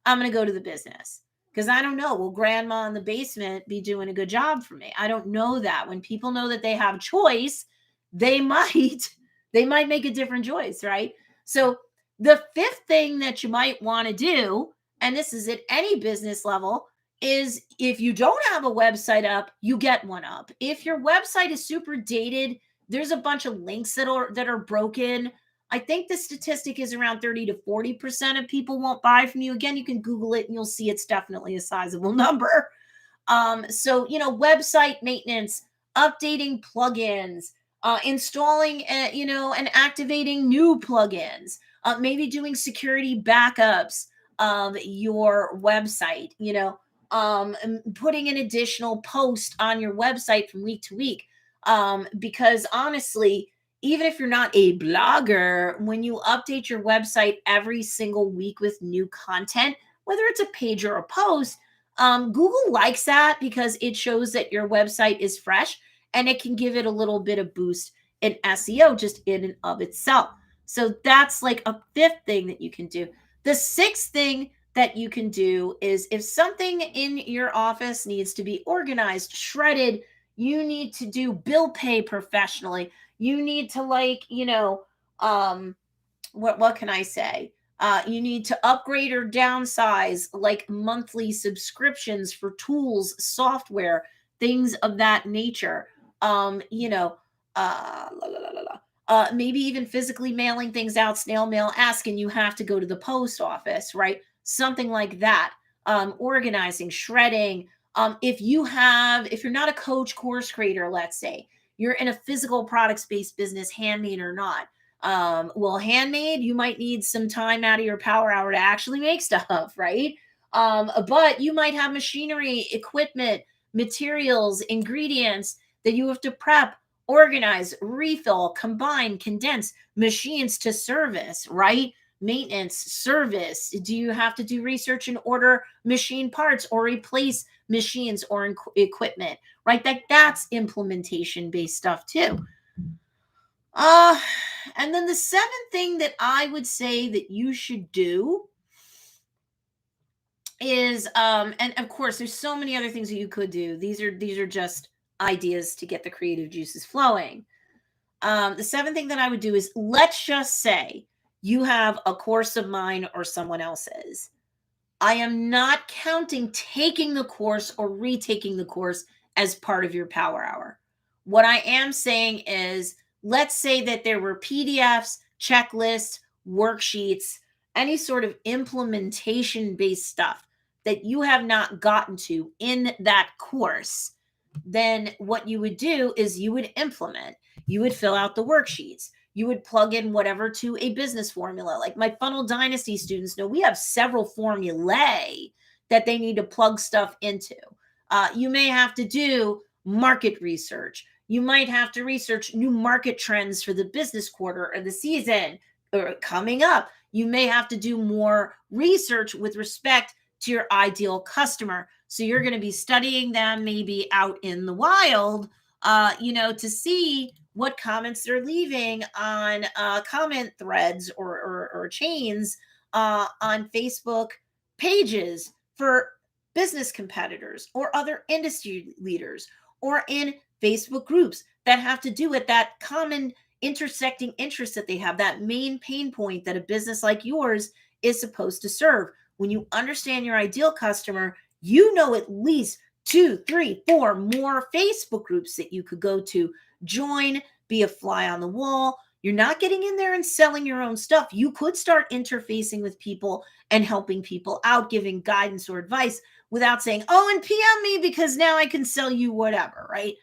I'm going to go to the business. Because I don't know, will grandma in the basement be doing a good job for me? I don't know that. When people know that they have choice, they might make a different choice, right? So the fifth thing that you might want to do, and this is at any business level, is if you don't have a website up, you get one up. If your website is super dated, there's a bunch of links that are broken. I think the statistic is around 30 to 40% of people won't buy from you. Again, you can Google it and you'll see it's definitely a sizable number. Website maintenance, updating plugins, installing, and activating new plugins, maybe doing security backups of your website, putting an additional post on your website from week to week. Because honestly, even if you're not a blogger, when you update your website every single week with new content, whether it's a page or a post, Google likes that because it shows that your website is fresh and it can give it a little bit of boost in SEO just in and of itself. So that's like a fifth thing that you can do. The sixth thing that you can do is if something in your office needs to be organized, shredded, you need to do bill pay professionally. You need to what can I say? You need to upgrade or downsize like monthly subscriptions for tools, software, things of that nature. Maybe even physically mailing things out, snail mail, asking you have to go to the post office, right? Something like that. Organizing, shredding. If you're not a coach, course creator, let's say, you're in a physical products-based business, handmade or not. Handmade, you might need some time out of your power hour to actually make stuff, right? But you might have machinery, equipment, materials, ingredients that you have to prep, organize, refill, combine, condense, machines to service, right? Maintenance, service. Do you have to do research and order machine parts or replace machines or equipment, right? That's implementation based stuff too. And then the seventh thing that I would say that you should do is, and of course, there's so many other things that you could do. These are just ideas to get the creative juices flowing. The seventh thing that I would do is, let's just say you have a course of mine or someone else's. I am not counting taking the course or retaking the course as part of your power hour. What I am saying is, let's say that there were PDFs, checklists, worksheets, any sort of implementation based stuff that you have not gotten to in that course. Then what you would do is you would implement, you would fill out the worksheets, you would plug in whatever to a business formula. Like my Funnel Dynasty students know, we have several formulae that they need to plug stuff into. You may have to do market research. You might have to research new market trends for the business quarter or the season or coming up. You may have to do more research with respect to your ideal customer. So you're going to be studying them maybe out in the wild, to see what comments they're leaving on comment threads or chains on Facebook pages for business competitors or other industry leaders, or in Facebook groups that have to do with that common intersecting interest that they have, that main pain point that a business like yours is supposed to serve. When you understand your ideal customer, you know at least 2, 3, 4 more Facebook groups that you could go to, join, be a fly on the wall. You're not getting in there and selling your own stuff. You could start interfacing with people and helping people out, giving guidance or advice without saying, oh, and PM me because now I can sell you whatever, right?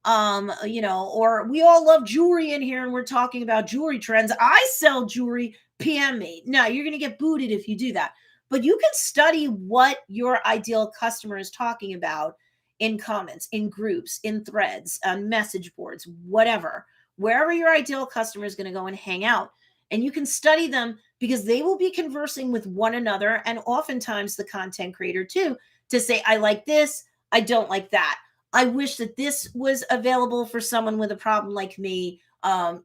Or we all love jewelry in here and we're talking about jewelry trends. I sell jewelry, PM me. No, you're going to get booted if you do that. But you can study what your ideal customer is talking about in comments, in groups, in threads, on message boards, whatever, wherever your ideal customer is going to go and hang out. And you can study them because they will be conversing with one another, and oftentimes the content creator too, to say, I like this, I don't like that. I wish that this was available for someone with a problem like me. I'm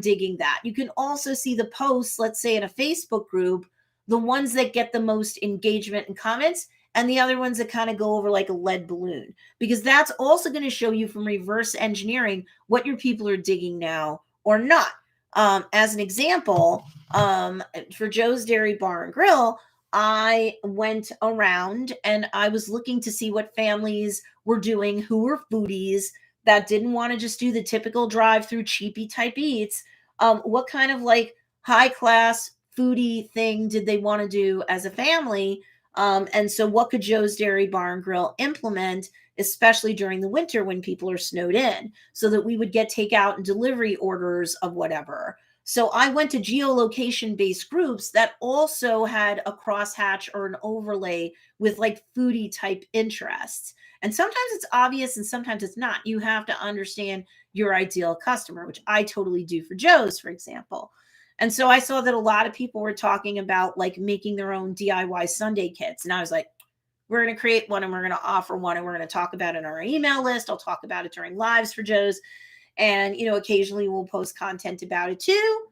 digging that. You can also see the posts, let's say in a Facebook group, the ones that get the most engagement and comments, and the other ones that kind of go over like a lead balloon, because that's also going to show you from reverse engineering what your people are digging now or not. As an example, for Joe's Dairy Bar and Grill, I went around and I was looking to see what families were doing who were foodies that didn't want to just do the typical drive-through cheapy type eats. What kind of like high class foodie thing did they want to do as a family? And so what could Joe's Dairy Bar and Grill implement, especially during the winter when people are snowed in, so that we would get takeout and delivery orders of whatever. So I went to geolocation based groups that also had a crosshatch or an overlay with like foodie type interests. And sometimes it's obvious and sometimes it's not. You have to understand your ideal customer, which I totally do for Joe's, for example. And so I saw that a lot of people were talking about like making their own DIY Sunday kits. And I was like, we're going to create one and we're going to offer one and we're going to talk about it in our email list. I'll talk about it during lives for Joe's. And, occasionally we'll post content about it too.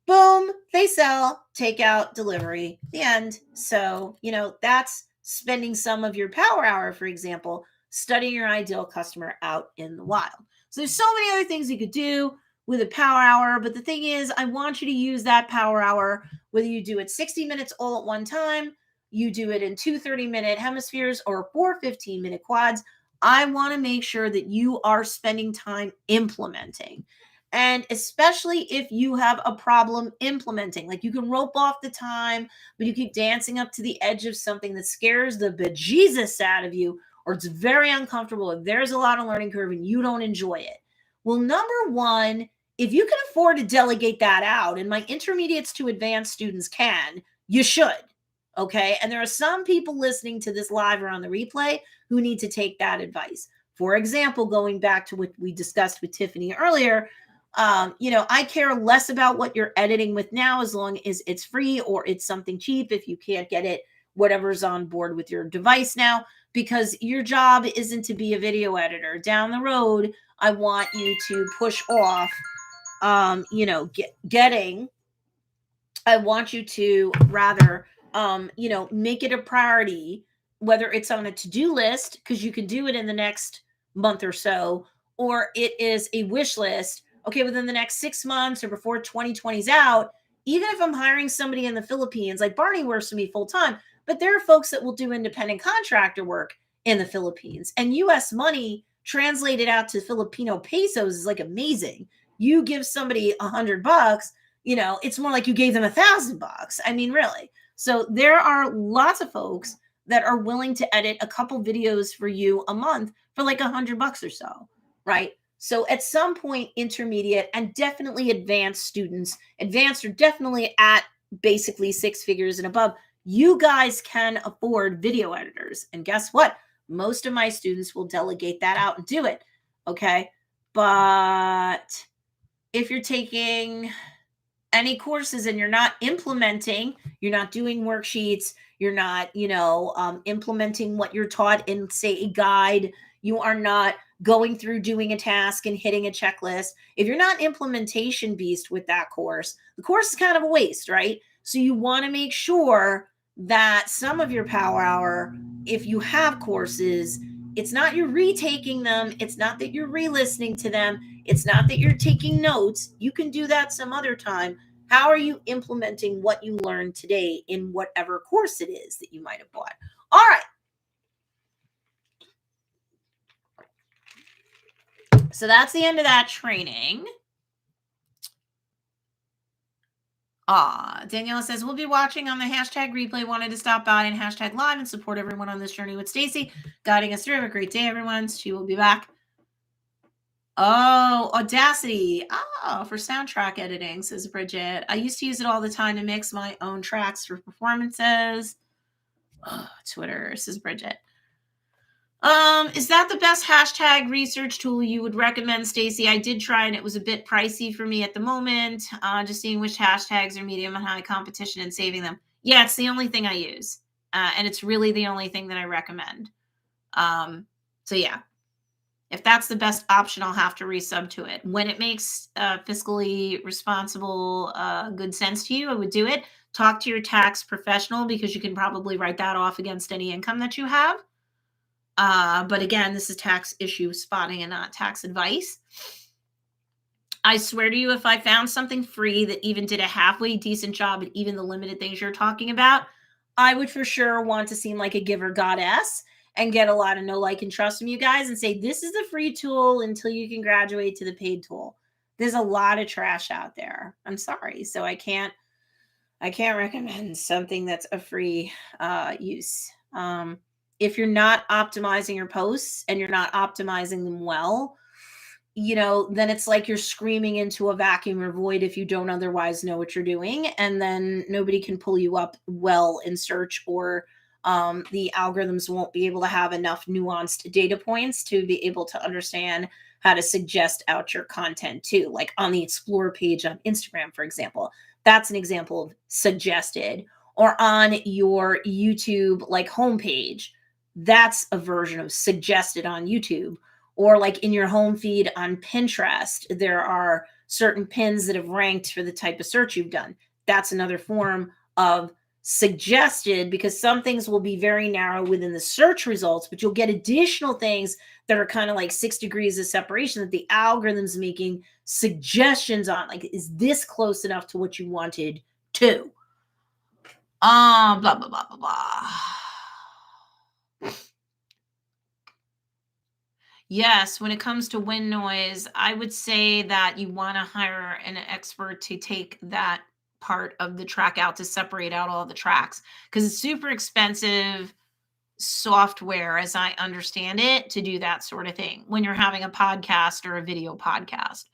Boom, they sell, takeout, delivery, the end. So, that's spending some of your power hour, for example, studying your ideal customer out in the wild. So there's so many other things you could do with a power hour. But the thing is, I want you to use that power hour, whether you do it 60 minutes all at one time, you do it in 2 30-minute hemispheres or 4 15-minute quads. I want to make sure that you are spending time implementing. And especially if you have a problem implementing, like you can rope off the time, but you keep dancing up to the edge of something that scares the bejesus out of you, or it's very uncomfortable, if there's a lot of learning curve and you don't enjoy it. Well, number one, if you can afford to delegate that out, and my intermediates to advanced students can, you should. Okay. And there are some people listening to this live or on the replay who need to take that advice. For example, going back to what we discussed with Tiffany earlier, I care less about what you're editing with now, as long as it's free or it's something cheap. If you can't get it, whatever's on board with your device now, because your job isn't to be a video editor. Down the road, I want you to push off, getting, I want you to rather, make it a priority, whether it's on a to-do list, because you can do it in the next month or so, or it is a wish list. Okay, within the next 6 months or before 2020 is out, even if I'm hiring somebody in the Philippines, like Barney works for me full time, but there are folks that will do independent contractor work in the Philippines, and US money translated out to Filipino pesos is like amazing. You give somebody $100, it's more like you gave them $1,000. I mean, really. So there are lots of folks that are willing to edit a couple videos for you a month for like $100 or so, right? So at some point, intermediate and definitely advanced students, advanced are definitely at basically 6 figures and above, you guys can afford video editors. And guess what? Most of my students will delegate that out and do it. Okay. But if you're taking any courses and you're not implementing, you're not doing worksheets, you're not, implementing what you're taught in, say, a guide, you are not going through doing a task and hitting a checklist. If you're not implementation beast with that course, the course is kind of a waste, right? So you want to make sure that some of your power hour, if you have courses, it's not you're retaking them, it's not that you're re-listening to them, it's not that you're taking notes. You can do that some other time. How are you implementing what you learned today in whatever course it is that you might have bought? All right. So that's the end of that training. Daniela says, we'll be watching on the hashtag replay. Wanted to stop by and hashtag live and support everyone on this journey with Stacey, guiding us through. Have a great day, everyone. She will be back. Oh, Audacity. For soundtrack editing, says Bridget. I used to use it all the time to mix my own tracks for performances. Twitter, says Bridget. Is that the best hashtag research tool you would recommend, Stacey? I did try and it was a bit pricey for me at the moment. Just seeing which hashtags are medium and high competition and saving them. Yeah, it's the only thing I use. And it's really the only thing that I recommend. So yeah, if that's the best option, I'll have to resub to it. When it makes fiscally responsible good sense to you, I would do it. Talk to your tax professional because you can probably write that off against any income that you have. But again, this is tax issue spotting and not tax advice. I swear to you, if I found something free that even did a halfway decent job at even the limited things you're talking about, I would for sure want to seem like a giver goddess and get a lot of know, like, and trust from you guys and say, this is a free tool until you can graduate to the paid tool. There's a lot of trash out there. I'm sorry. So I can't recommend something that's a free use. If you're not optimizing your posts and you're not optimizing them well, then it's like you're screaming into a vacuum or void if you don't otherwise know what you're doing. And then nobody can pull you up well in search, or the algorithms won't be able to have enough nuanced data points to be able to understand how to suggest out your content too. Like on the Explore page on Instagram, for example, that's an example of suggested. Or on your YouTube like homepage, that's a version of suggested on YouTube. Or like in your home feed on Pinterest, there are certain pins that have ranked for the type of search you've done. That's another form of suggested, because some things will be very narrow within the search results, but you'll get additional things that are kind of like 6 degrees of separation that the algorithm's making suggestions on. Like, is this close enough to what you wanted to? Blah, blah, blah, blah, blah. Yes, when it comes to wind noise, I would say that you want to hire an expert to take that part of the track out to separate out all the tracks, because it's super expensive software, as I understand it, to do that sort of thing when you're having a podcast or a video podcast.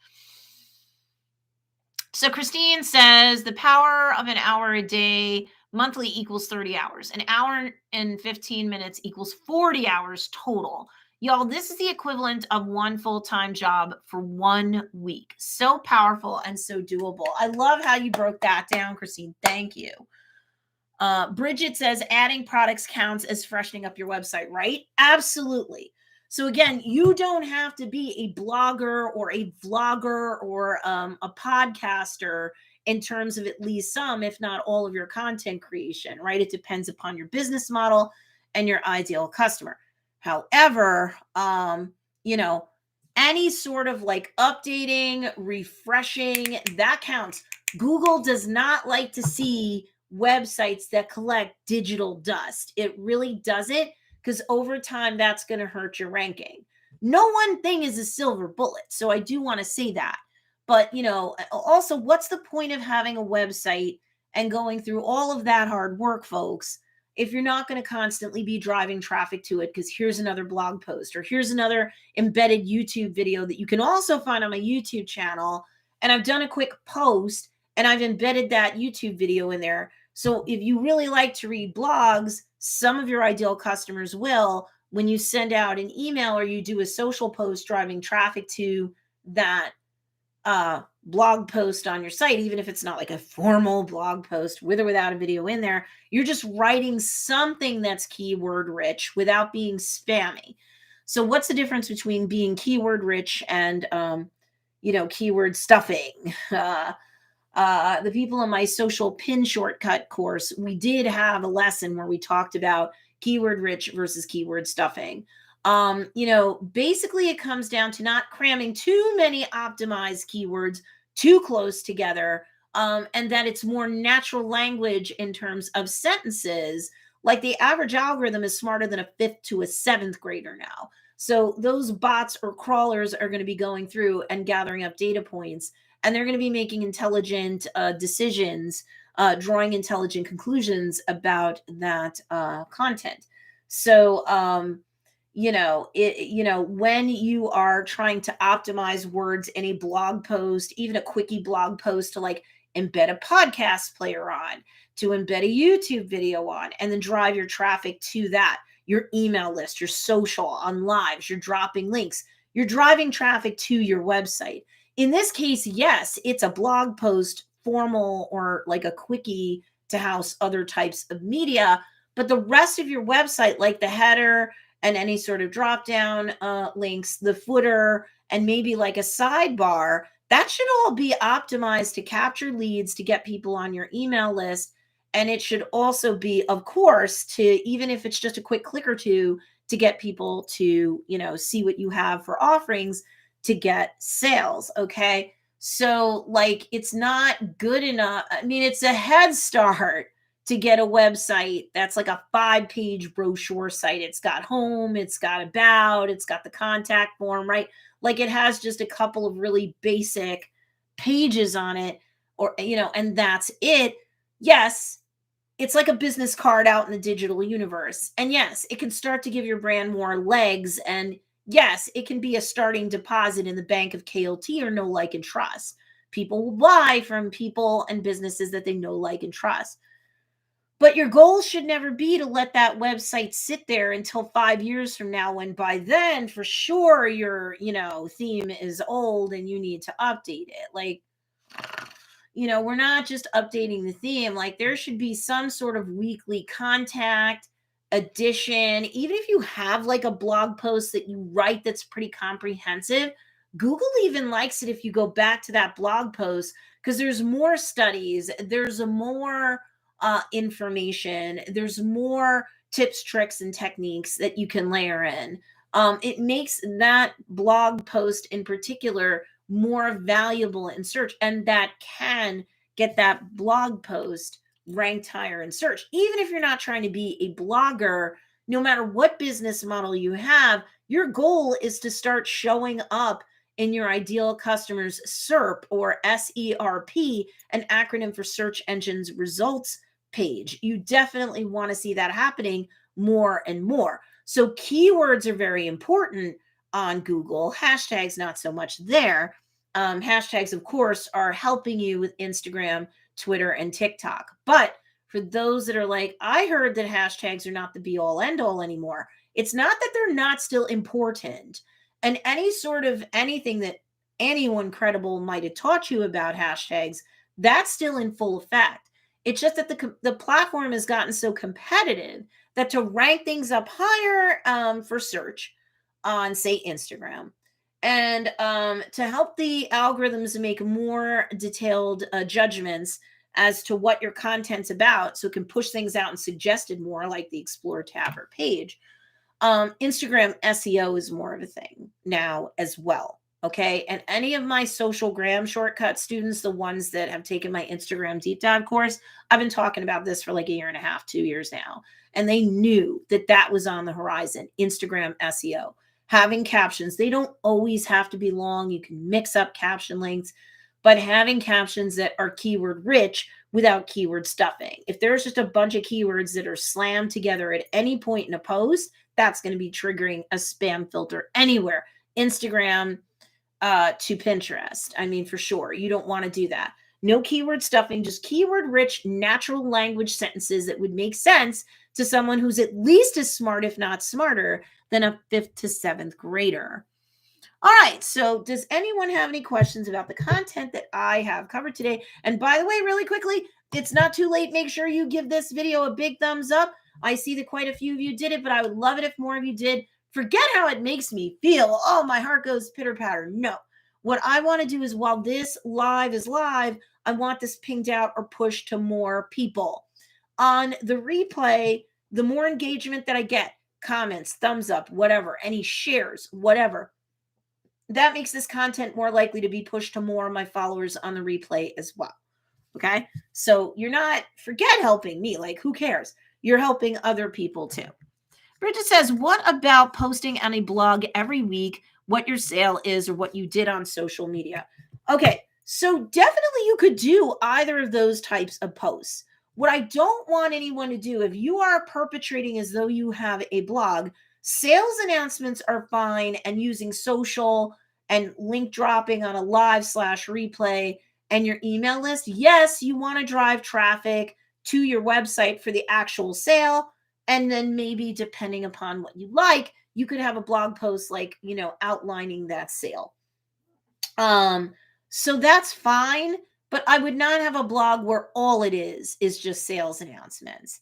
So Christine says the power of an hour a day monthly equals 30 hours. An hour and 15 minutes equals 40 hours total. Y'all, this is the equivalent of one full-time job for 1 week. So powerful and so doable. I love how you broke that down, Christine. Thank you. Bridget says adding products counts as freshening up your website, right? Absolutely. So again, you don't have to be a blogger or a vlogger or a podcaster in terms of at least some, if not all, of your content creation, right? It depends upon your business model and your ideal customer. However, any sort of like updating, refreshing, that counts. Google does not like to see websites that collect digital dust. It really doesn't, because over time, that's going to hurt your ranking. No one thing is a silver bullet. So I do want to say that. But, also, what's the point of having a website and going through all of that hard work, folks, if you're not going to constantly be driving traffic to it? Because here's another blog post, or here's another embedded YouTube video that you can also find on my YouTube channel. And I've done a quick post and I've embedded that YouTube video in there. So if you really like to read blogs, some of your ideal customers will, when you send out an email or you do a social post driving traffic to that blog post on your site, even if it's not like a formal blog post with or without a video in there, you're just writing something that's keyword rich without being spammy. So what's the difference between being keyword rich and keyword stuffing? The people in my social pin shortcut course, we did have a lesson where we talked about keyword rich versus keyword stuffing. Basically it comes down to not cramming too many optimized keywords too close together, and that it's more natural language in terms of sentences. Like the average algorithm is smarter than a fifth to a seventh grader now. So those bots or crawlers are going to be going through and gathering up data points, and they're going to be making intelligent decisions, drawing intelligent conclusions about that content. So, when you are trying to optimize words in a blog post, even a quickie blog post, to like embed a podcast player on, to embed a YouTube video on, and then drive your traffic to that, your email list, your social, on lives, you're dropping links, you're driving traffic to your website. In this case, yes, it's a blog post, formal, or like a quickie to house other types of media. But the rest of your website, like the header and any sort of drop down links, the footer, and maybe like a sidebar, that should all be optimized to capture leads, to get people on your email list. And it should also be, of course, to, even if it's just a quick click or two, to get people to, see what you have for offerings to get sales. Okay. So, like, it's not good enough. I mean, it's a head start to get a website that's like a 5-page brochure site. It's got home, it's got about, it's got the contact form, right? Like it has just a couple of really basic pages on it, or, and that's it. Yes, it's like a business card out in the digital universe. And yes, it can start to give your brand more legs. And yes, it can be a starting deposit in the bank of KLT, or know, like, and trust. People will buy from people and businesses that they know, like, and trust. But your goal should never be to let that website sit there until 5 years from now, when by then, for sure, your, theme is old and you need to update it. Like, we're not just updating the theme. Like, there should be some sort of weekly contact addition. Even if you have like a blog post that you write that's pretty comprehensive, Google even likes it if you go back to that blog post, because there's more studies, there's a more information, there's more tips, tricks, and techniques that you can layer in. It makes that blog post in particular more valuable in search, and that can get that blog post ranked higher in search. Even if you're not trying to be a blogger, no matter what business model you have, your goal is to start showing up in your ideal customers' SERP, or SERP, an acronym for search engines results page. You definitely want to see that happening more and more. So keywords are very important on Google. Hashtags, not so much there. Hashtags, of course, are helping you with Instagram, Twitter, and TikTok. But for those that are like, I heard that hashtags are not the be all end all anymore, it's not that they're not still important. And any sort of anything that anyone credible might have taught you about hashtags, that's still in full effect. It's just that the platform has gotten so competitive that to rank things up higher for search on, say, Instagram, and to help the algorithms make more detailed judgments as to what your content's about, so it can push things out and suggest it more, like the Explore tab or page. Instagram SEO is more of a thing now as well. Okay. And any of my social gram shortcut students, the ones that have taken my Instagram deep dive course, I've been talking about this for like a year and a half, 2 years now. And they knew that that was on the horizon. Instagram SEO, having captions. They don't always have to be long. You can mix up caption lengths, but having captions that are keyword rich without keyword stuffing. If there's just a bunch of keywords that are slammed together at any point in a post, that's going to be triggering a spam filter anywhere. Instagram to Pinterest. I mean, for sure, you don't want to do that. No keyword stuffing, just keyword rich, natural language sentences that would make sense to someone who's at least as smart, if not smarter, than a 5th to 7th grader. All right. So, does anyone have any questions about the content that I have covered today? And by the way, really quickly, it's not too late. Make sure you give this video a big thumbs up. I see that quite a few of you did it, but I would love it if more of you did. Forget how it makes me feel. Oh, my heart goes pitter patter. No. What I want to do is while this live is live, I want this pinged out or pushed to more people. On the replay, the more engagement that I get, comments, thumbs up, whatever, any shares, whatever, that makes this content more likely to be pushed to more of my followers on the replay as well. Okay. So you're not, forget helping me. Like, who cares? You're helping other people too. Bridget says, what about posting on a blog every week what your sale is or what you did on social media? Okay. So definitely you could do either of those types of posts. What I don't want anyone to do, if you are perpetrating as though you have a blog, sales announcements are fine, and using social and link dropping on a live slash replay and your email list. Yes, you want to drive traffic to your website for the actual sale. And then maybe depending upon what you like, you could have a blog post like, outlining that sale. So that's fine, but I would not have a blog where all it is just sales announcements.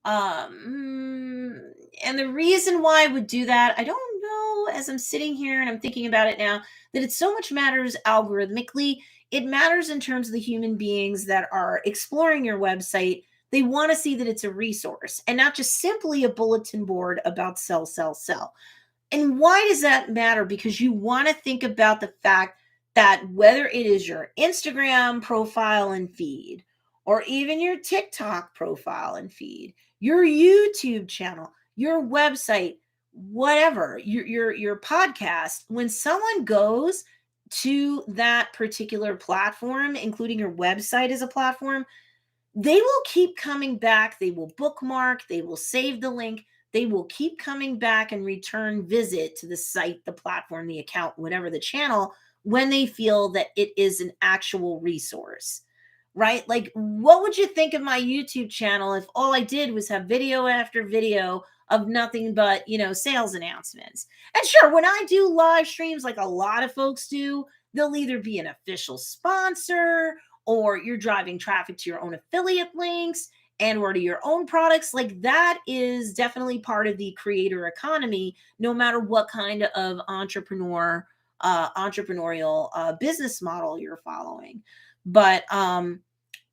And the reason why I would do that, I don't know, as I'm sitting here and I'm thinking about it now, that it so much matters algorithmically. It matters in terms of the human beings that are exploring your website. They want to see that it's a resource and not just simply a bulletin board about sell, sell, sell. And why does that matter? Because you want to think about the fact that whether it is your Instagram profile and feed, or even your TikTok profile and feed, your YouTube channel, your website, whatever, your podcast, when someone goes to that particular platform, including your website as a platform, they will keep coming back. They will bookmark, they will save the link, they will keep coming back and return visit to the site, the platform, the account, whatever the channel, when they feel that it is an actual resource, right? Like, what would you think of my YouTube channel if all I did was have video after video of nothing but, sales announcements? And sure, when I do live streams, like a lot of folks do, they'll either be an official sponsor, or you're driving traffic to your own affiliate links and or to your own products. Like, that is definitely part of the creator economy, no matter what kind of entrepreneurial business model you're following. But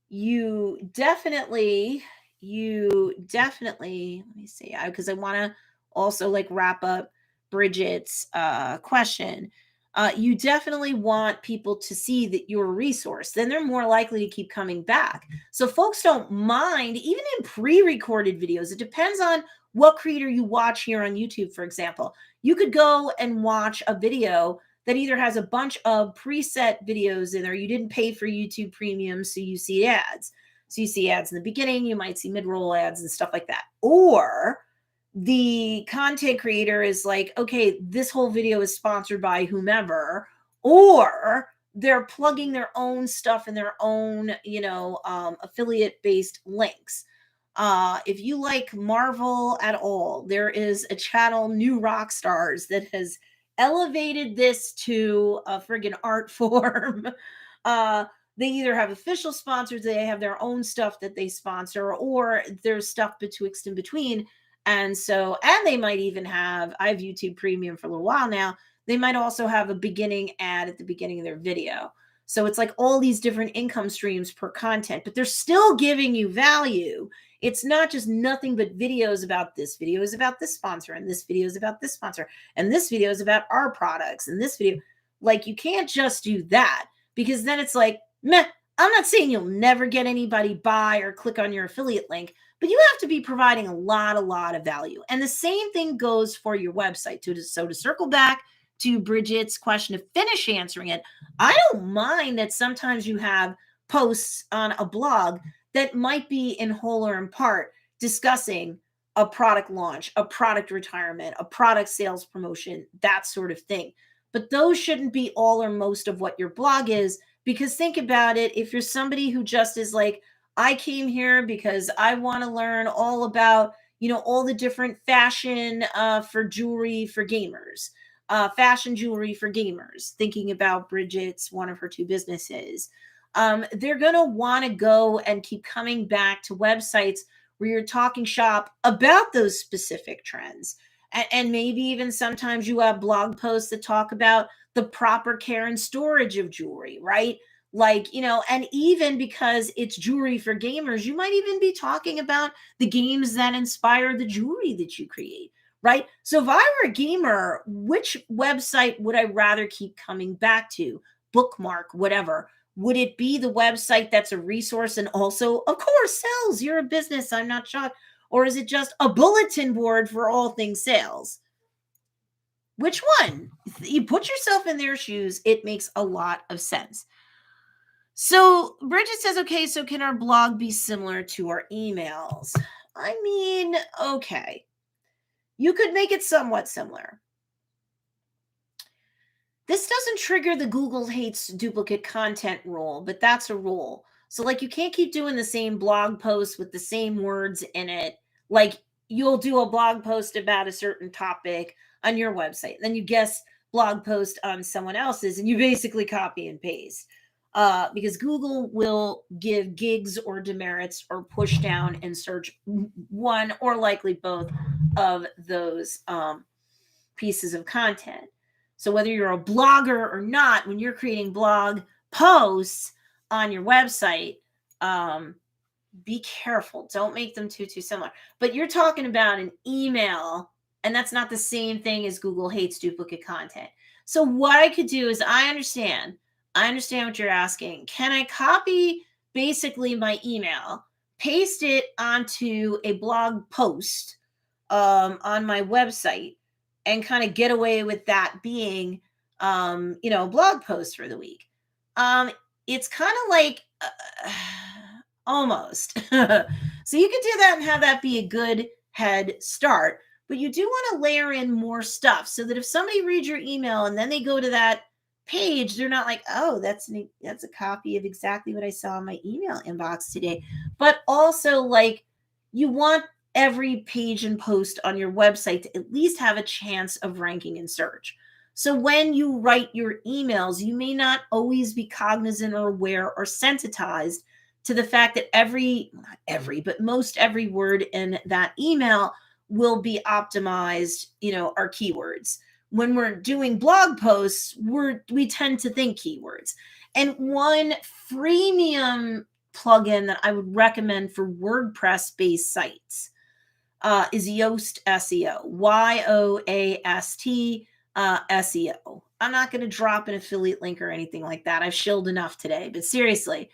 you definitely let me see, because I want to also like wrap up Bridget's question. You definitely want people to see that you're a resource. Then they're more likely to keep coming back. So folks don't mind, even in pre-recorded videos. It depends on what creator you watch here on YouTube, for example. You could go and watch a video that either has a bunch of preset videos in there. You didn't pay for YouTube Premium, so you see ads. So you see ads in the beginning, you might see mid-roll ads and stuff like that. Or the content creator is like, okay, this whole video is sponsored by whomever, or they're plugging their own stuff in their own, affiliate-based links. If you like Marvel at all, there is a channel, New Rock Stars, that has elevated this to a friggin' art form. They either have official sponsors, they have their own stuff that they sponsor, or there's stuff betwixt in between. And they might even have, I have YouTube Premium for a little while now. They might also have a beginning ad at the beginning of their video. So it's like all these different income streams per content, but they're still giving you value. It's not just nothing but videos about this video is about this sponsor, and this video is about this sponsor, and this video is about our products, and this video. Like, you can't just do that, because then it's like, meh, I'm not saying you'll never get anybody buy or click on your affiliate link, but you have to be providing a lot of value. And the same thing goes for your website too. So to circle back to Bridget's question, to finish answering it, I don't mind that sometimes you have posts on a blog that might be in whole or in part discussing a product launch, a product retirement, a product sales promotion, that sort of thing. But those shouldn't be all or most of what your blog is, because think about it. If you're somebody who just is like, I came here because I want to learn all about, all the different fashion for jewelry for gamers. fashion jewelry for gamers, thinking about Bridget's, one of her two businesses. They're going to want to go and keep coming back to websites where you're talking shop about those specific trends. And maybe even sometimes you have blog posts that talk about the proper care and storage of jewelry, right? Like, and even because it's jewelry for gamers, you might even be talking about the games that inspire the jewelry that you create, right? So if I were a gamer, which website would I rather keep coming back to? Bookmark, whatever. Would it be the website that's a resource and also, of course, sells? You're a business, I'm not shocked. Or is it just a bulletin board for all things sales? Which one? You put yourself in their shoes, it makes a lot of sense. So Bridget says, okay, so can our blog be similar to our emails? I mean, okay. You could make it somewhat similar. This doesn't trigger the Google hates duplicate content rule, but that's a rule. So like you can't keep doing the same blog post with the same words in it. Like you'll do a blog post about a certain topic on your website. Then you guess blog post on someone else's and you basically copy and paste. Because Google will give gigs or demerits or push down and search one or likely both of those pieces of content. So whether you're a blogger or not, when you're creating blog posts on your website, be careful. Don't make them too similar. But you're talking about an email, and that's not the same thing as Google hates duplicate content. So what I could do is I understand what you're asking. Can I copy basically my email, paste it onto a blog post on my website, and kind of get away with that being, blog post for the week? It's kind of like almost. So you could do that and have that be a good head start, but you do want to layer in more stuff so that if somebody reads your email and then they go to that page, they're not like, oh, that's a copy of exactly what I saw in my email inbox today. But also, like, you want every page and post on your website to at least have a chance of ranking in search. So when you write your emails, you may not always be cognizant or aware or sensitized to the fact that most every word in that email will be optimized, our keywords. When we're doing blog posts, we tend to think keywords. And one freemium plugin that I would recommend for WordPress-based sites is Yoast SEO, YOAST SEO. I'm not going to drop an affiliate link or anything like that. I've shilled enough today, but seriously,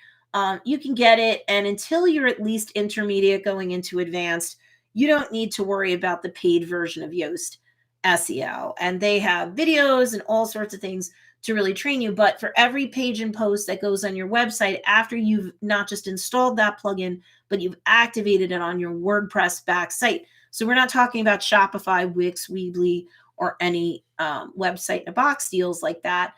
you can get it. And until you're at least intermediate going into advanced, you don't need to worry about the paid version of Yoast SEO. And they have videos and all sorts of things to really train you. But for every page and post that goes on your website, after you've not just installed that plugin, but you've activated it on your WordPress back site. So we're not talking about Shopify, Wix, Weebly, or any website in a box deals like that.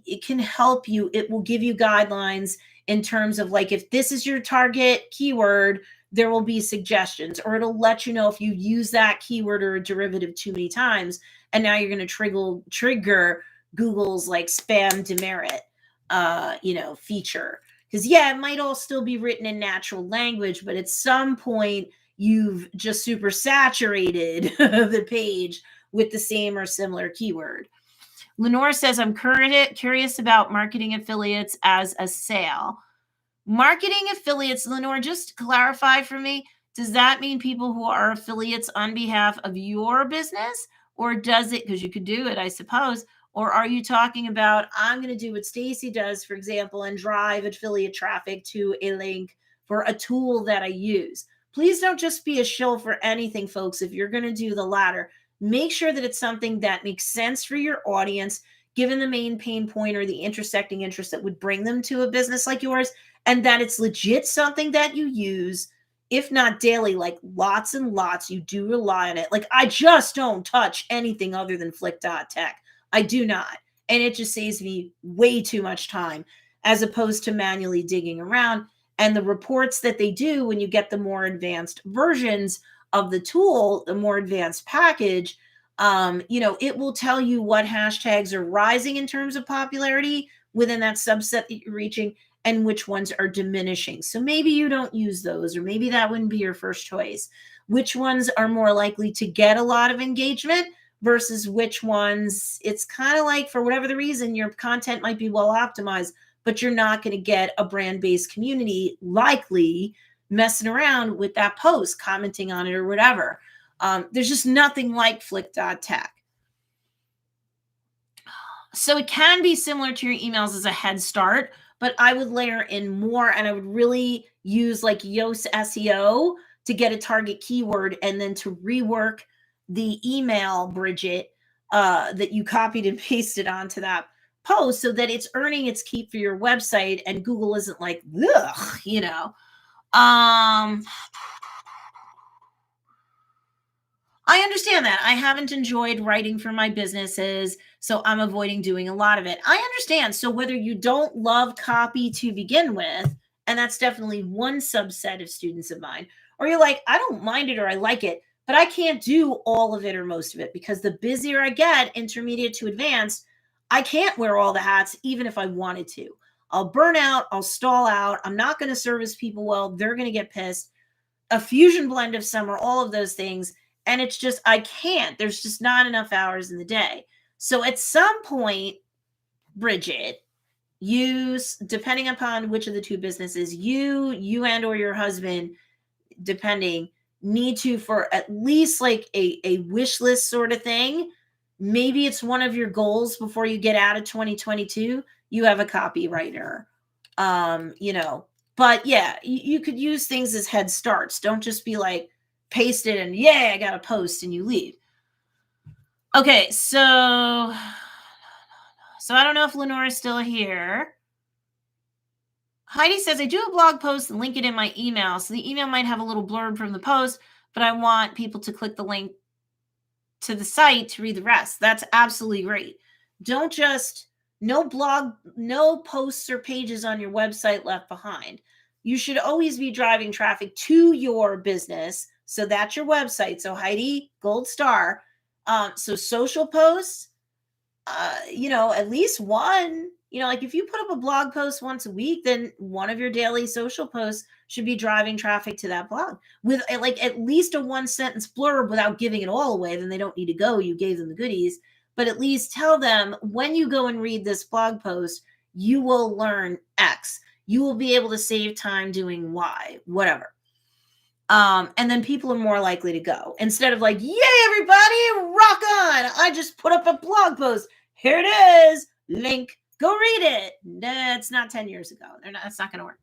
It can help you. It will give you guidelines in terms of, like, if this is your target keyword, there will be suggestions, or it'll let you know if you use that keyword or a derivative too many times, and now you're going to trigger Google's like spam demerit, feature. Because it might all still be written in natural language, but at some point you've just super saturated the page with the same or similar keyword. Lenore says, I'm curious about marketing affiliates as a sale. Marketing affiliates, Lenore, just clarify for me, does that mean people who are affiliates on behalf of your business? Or does it, because you could do it, I suppose, or are you talking about, I'm going to do what Stacey does, for example, and drive affiliate traffic to a link for a tool that I use? Please don't just be a shill for anything, folks. If you're going to do the latter, make sure that it's something that makes sense for your audience, given the main pain point or the intersecting interest that would bring them to a business like yours, and that it's legit something that you use, if not daily, like lots and lots, you do rely on it. Like, I just don't touch anything other than Flick.tech. I do not. And it just saves me way too much time as opposed to manually digging around. And the reports that they do when you get the more advanced versions of the tool, the more advanced package, It will tell you what hashtags are rising in terms of popularity within that subset that you're reaching and which ones are diminishing. So maybe you don't use those, or maybe that wouldn't be your first choice. Which ones are more likely to get a lot of engagement versus which ones it's kind of like, for whatever the reason, your content might be well optimized, but you're not going to get a brand-based community likely messing around with that post, commenting on it or whatever. There's just nothing like Flick.tech. So it can be similar to your emails as a head start, but I would layer in more, and I would really use like Yoast SEO to get a target keyword and then to rework the email, Bridget, that you copied and pasted onto that post so that it's earning its keep for your website and Google isn't like, ugh. I understand that. I haven't enjoyed writing for my businesses, so I'm avoiding doing a lot of it. I understand. So whether you don't love copy to begin with, and that's definitely one subset of students of mine, or you're like, I don't mind it or I like it, but I can't do all of it or most of it because the busier I get, intermediate to advanced, I can't wear all the hats even if I wanted to. I'll burn out, I'll stall out, I'm not going to service people well, they're going to get pissed. A fusion blend of some or all of those things. And it's just, I can't. There's just not enough hours in the day. So at some point, Bridget, use, depending upon which of the two businesses you and or your husband, depending, need to, for at least like a wish list sort of thing. Maybe it's one of your goals before you get out of 2022. You have a copywriter, but yeah, you could use things as head starts. Don't just be like, paste it and yeah, I got a post and you leave. Okay, so I don't know if Lenore is still here. Heidi says, I do a blog post and link it in my email. So the email might have a little blurb from the post, but I want people to click the link to the site to read the rest. That's absolutely great. Don't just, no posts or pages on your website left behind. You should always be driving traffic to your business. So that's your website. So Heidi, gold star. So social posts, at least one, like if you put up a blog post once a week, then one of your daily social posts should be driving traffic to that blog with like at least a 1-sentence blurb without giving it all away. Then they don't need to go. You gave them the goodies, but at least tell them when you go and read this blog post, you will learn X. You will be able to save time doing Y, whatever. And then people are more likely to go instead of like, yay, everybody, rock on. I just put up a blog post. Here it is. Link. Go read it. That's not 10 years ago. It's not going to work.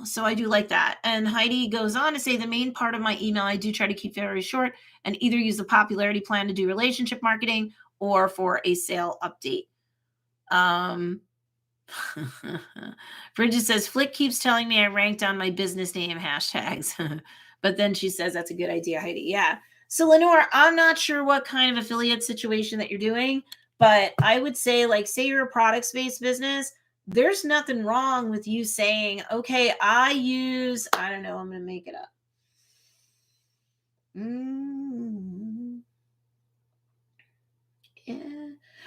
So I do like that. And Heidi goes on to say the main part of my email, I do try to keep very short and either use the popularity plan to do relationship marketing or for a sale update. Bridget says, Flick keeps telling me I ranked on my business name hashtags. But then she says, that's a good idea, Heidi. Yeah. So Lenore, I'm not sure what kind of affiliate situation that you're doing, but I would say, like, say you're a products-based business, there's nothing wrong with you saying, okay, I don't know, I'm going to make it up. Yeah.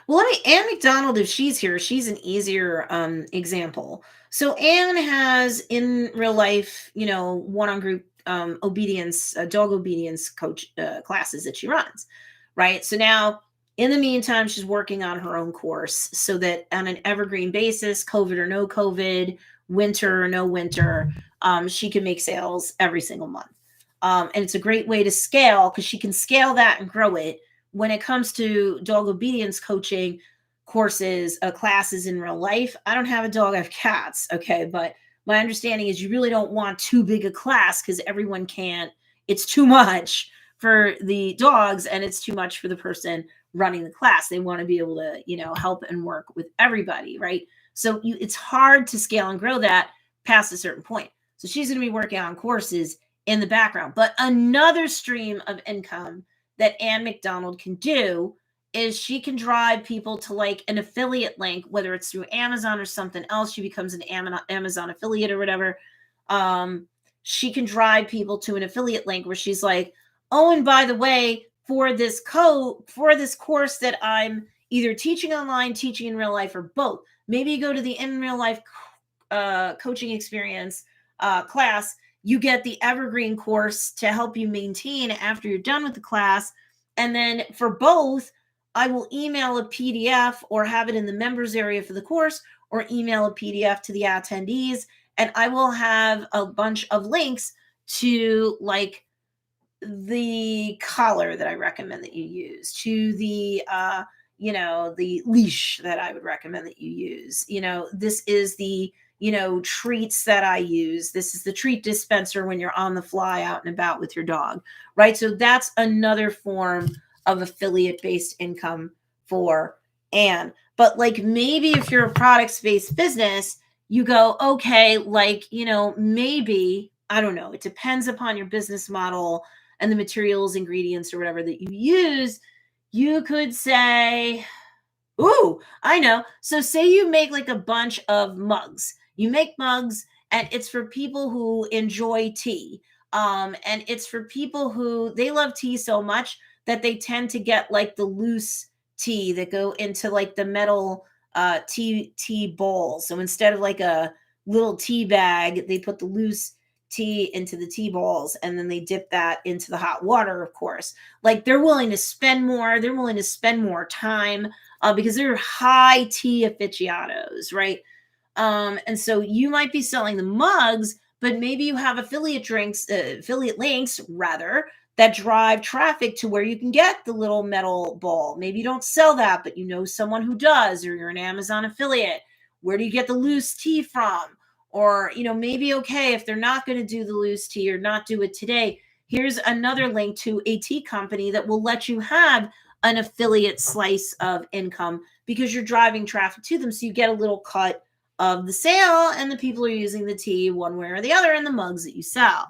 Well, Ann McDonald, if she's here, she's an easier example. So Ann has in real life, one-on group obedience, dog obedience coach classes that she runs, right? So now, in the meantime, she's working on her own course so that on an evergreen basis, COVID or no COVID, winter or no winter, she can make sales every single month. And it's a great way to scale because she can scale that and grow it. When it comes to dog obedience coaching courses, classes in real life, I don't have a dog, I have cats. Okay. But my understanding is you really don't want too big a class because everyone can't, it's too much for the dogs and it's too much for the person running the class. They want to be able to, help and work with everybody. Right. So it's hard to scale and grow that past a certain point. So she's going to be working on courses in the background, but another stream of income that Ann McDonald can do is she can drive people to like an affiliate link, whether it's through Amazon or something else. She becomes an Amazon affiliate or whatever. She can drive people to an affiliate link where she's like, oh, and by the way, for this course that I'm either teaching online, teaching in real life, or both, maybe you go to the in real life coaching experience class, you get the evergreen course to help you maintain after you're done with the class. And then for both, I will email a PDF or have it in the members area for the course, or email a PDF to the attendees. And I will have a bunch of links to like the collar that I recommend that you use, to the the leash that I would recommend that you use. This is the treats that I use. This is the treat dispenser when you're on the fly out and about with your dog, right? So that's another form of affiliate based income for Anne. But like maybe if you're a products based business, you go, okay, like, maybe, I don't know, it depends upon your business model and the materials, ingredients, or whatever that you use. You could say, ooh, I know. So say you make like a bunch of mugs. You make mugs and it's for people who enjoy tea. And it's for people who they love tea so much that they tend to get like the loose tea that go into like the metal tea bowl. So instead of like a little tea bag, they put the loose tea into the tea balls and then they dip that into the hot water, of course. Like they're willing to spend more, time because they're high tea aficionados, right? And so you might be selling the mugs, but maybe you have affiliate links rather, that drive traffic to where you can get the little metal ball. Maybe you don't sell that, but you know someone who does, or you're an Amazon affiliate. Where do you get the loose tea from? Or, maybe, okay, if they're not going to do the loose tea or not do it today, here's another link to a tea company that will let you have an affiliate slice of income because you're driving traffic to them. So you get a little cut of the sale and the people are using the tea one way or the other in the mugs that you sell.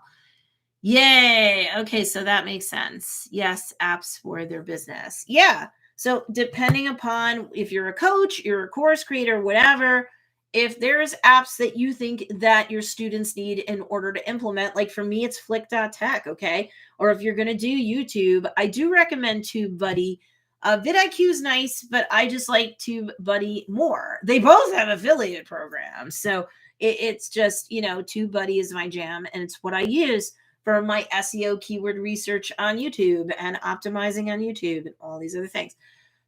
Yay. Okay, so that makes sense. Yes, apps for their business. Yeah. So depending upon if you're a coach, you're a course creator, whatever, if there's apps that you think that your students need in order to implement, like for me, it's Flick.tech, okay? Or if you're going to do YouTube, I do recommend TubeBuddy. vidIQ is nice, but I just like TubeBuddy more. They both have affiliate programs. So it's just, TubeBuddy is my jam and it's what I use for my SEO keyword research on YouTube and optimizing on YouTube and all these other things.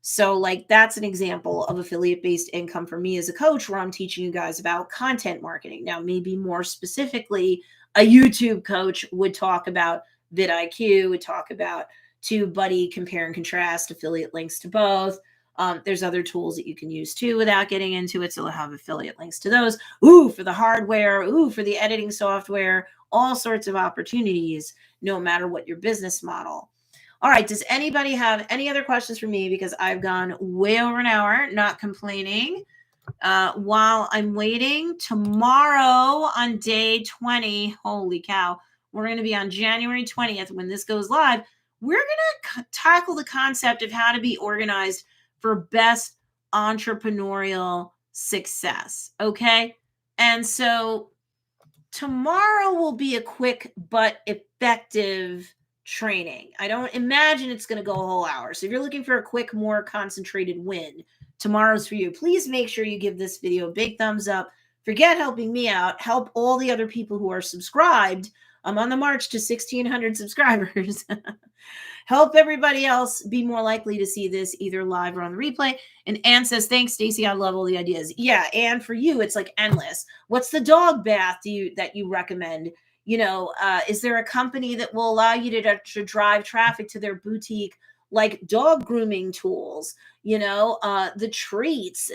So like that's an example of affiliate based income for me as a coach, where I'm teaching you guys about content marketing. Now, maybe more specifically, a YouTube coach would talk about vidIQ, would talk about TubeBuddy, compare and contrast affiliate links to both. There's other tools that you can use too without getting into it. So they'll have affiliate links to those. Ooh, for the hardware, ooh, for the editing software, all sorts of opportunities, no matter what your business model. All right. Does anybody have any other questions for me? Because I've gone way over an hour, not complaining. While I'm waiting, tomorrow on day 20, holy cow, we're going to be on January 20th when this goes live. We're going to tackle the concept of how to be organized for best entrepreneurial success. Okay. And so tomorrow will be a quick but effective training. I don't imagine it's going to go a whole hour. So if you're looking for a quick, more concentrated win, tomorrow's for you. Please make sure you give this video a big thumbs up. Forget helping me out. Help all the other people who are subscribed. I'm on the march to 1,600 subscribers. Help everybody else be more likely to see this either live or on the replay. And Anne says, thanks, Stacey. I love all the ideas. Yeah, and for you, it's like endless. What's the dog bath that you recommend? Is there a company that will allow you to drive traffic to their boutique, like dog grooming tools? The treats,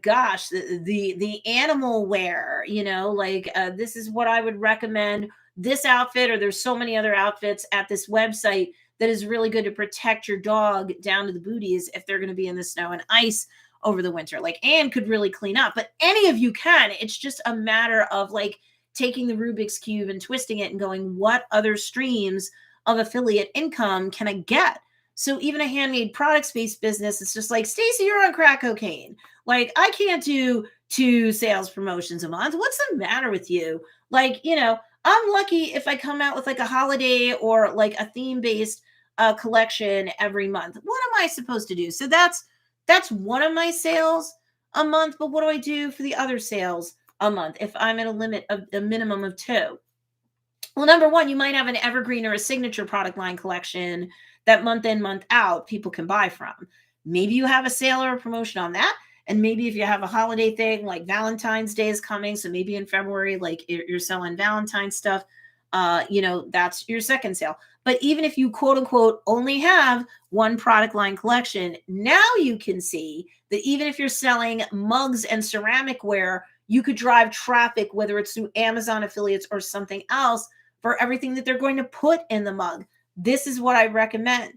gosh, the animal wear. This is what I would recommend. This outfit, or there's so many other outfits at this website that is really good to protect your dog down to the booties if they're going to be in the snow and ice over the winter. Like Anne could really clean up, but any of you can. It's just a matter of like taking the Rubik's Cube and twisting it and going, what other streams of affiliate income can I get? So even a handmade products-based business, it's just like, Stacey, you're on crack cocaine. Like, I can't do 2 sales promotions a month. What's the matter with you? Like, I'm lucky if I come out with like a holiday or like a theme-based collection every month. What am I supposed to do? So that's one of my sales a month, but what do I do for the other sales a month if I'm at a limit of a minimum of two? Well, number one, you might have an evergreen or a signature product line collection that month in, month out, people can buy from. Maybe you have a sale or a promotion on that. And maybe if you have a holiday thing like Valentine's Day is coming, so maybe in February, like you're selling Valentine's stuff, that's your second sale. But even if you quote unquote only have one product line collection, now you can see that even if you're selling mugs and ceramic ware, you could drive traffic, whether it's through Amazon affiliates or something else, for everything that they're going to put in the mug. This is what I recommend.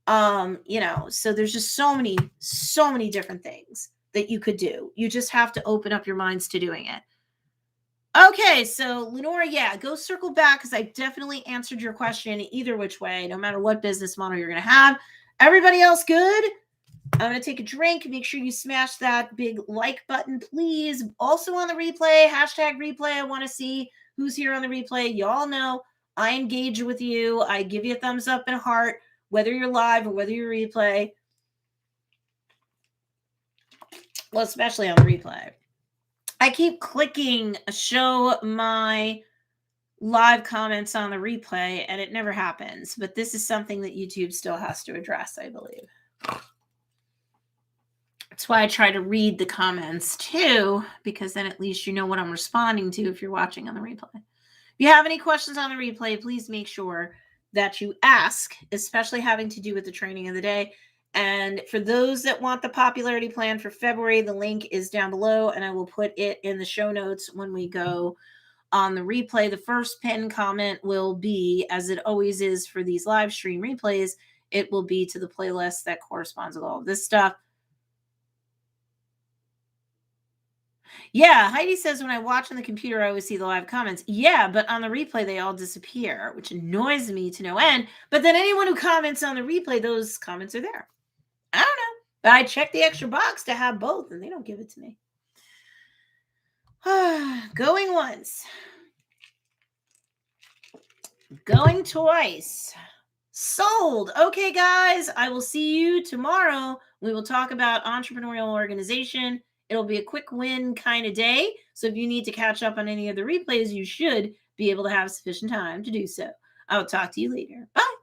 So there's just so many different things that you could do. You just have to open up your minds to doing it. Okay, so Lenora, yeah, go circle back because I definitely answered your question either which way, no matter what business model you're going to have. Everybody else good? I'm going to take a drink. Make sure you smash that big like button, please. Also on the replay, hashtag replay. I want to see who's here on the replay. Y'all know I engage with you. I give you a thumbs up and a heart, whether you're live or whether you replay. Well, especially on the replay. I keep clicking show my live comments on the replay, and it never happens. But this is something that YouTube still has to address, I believe. That's why I try to read the comments too, because then at least you know what I'm responding to if you're watching on the replay. If you have any questions on the replay, please make sure that you ask, especially having to do with the training of the day. And for those that want the popularity plan for February, the link is down below, and I will put it in the show notes when we go on the replay. The first pinned comment will be, as it always is for these live stream replays, it will be to the playlist that corresponds with all of this stuff. Yeah, Heidi says when I watch on the computer, I always see the live comments. Yeah, but on the replay, they all disappear, which annoys me to no end. But then anyone who comments on the replay, those comments are there. I don't know. But I check the extra box to have both, and they don't give it to me. Going once. Going twice. Sold. Okay, guys, I will see you tomorrow. We will talk about entrepreneurial organization. It'll be a quick win kind of day. So if you need to catch up on any of the replays, you should be able to have sufficient time to do so. I'll talk to you later. Bye.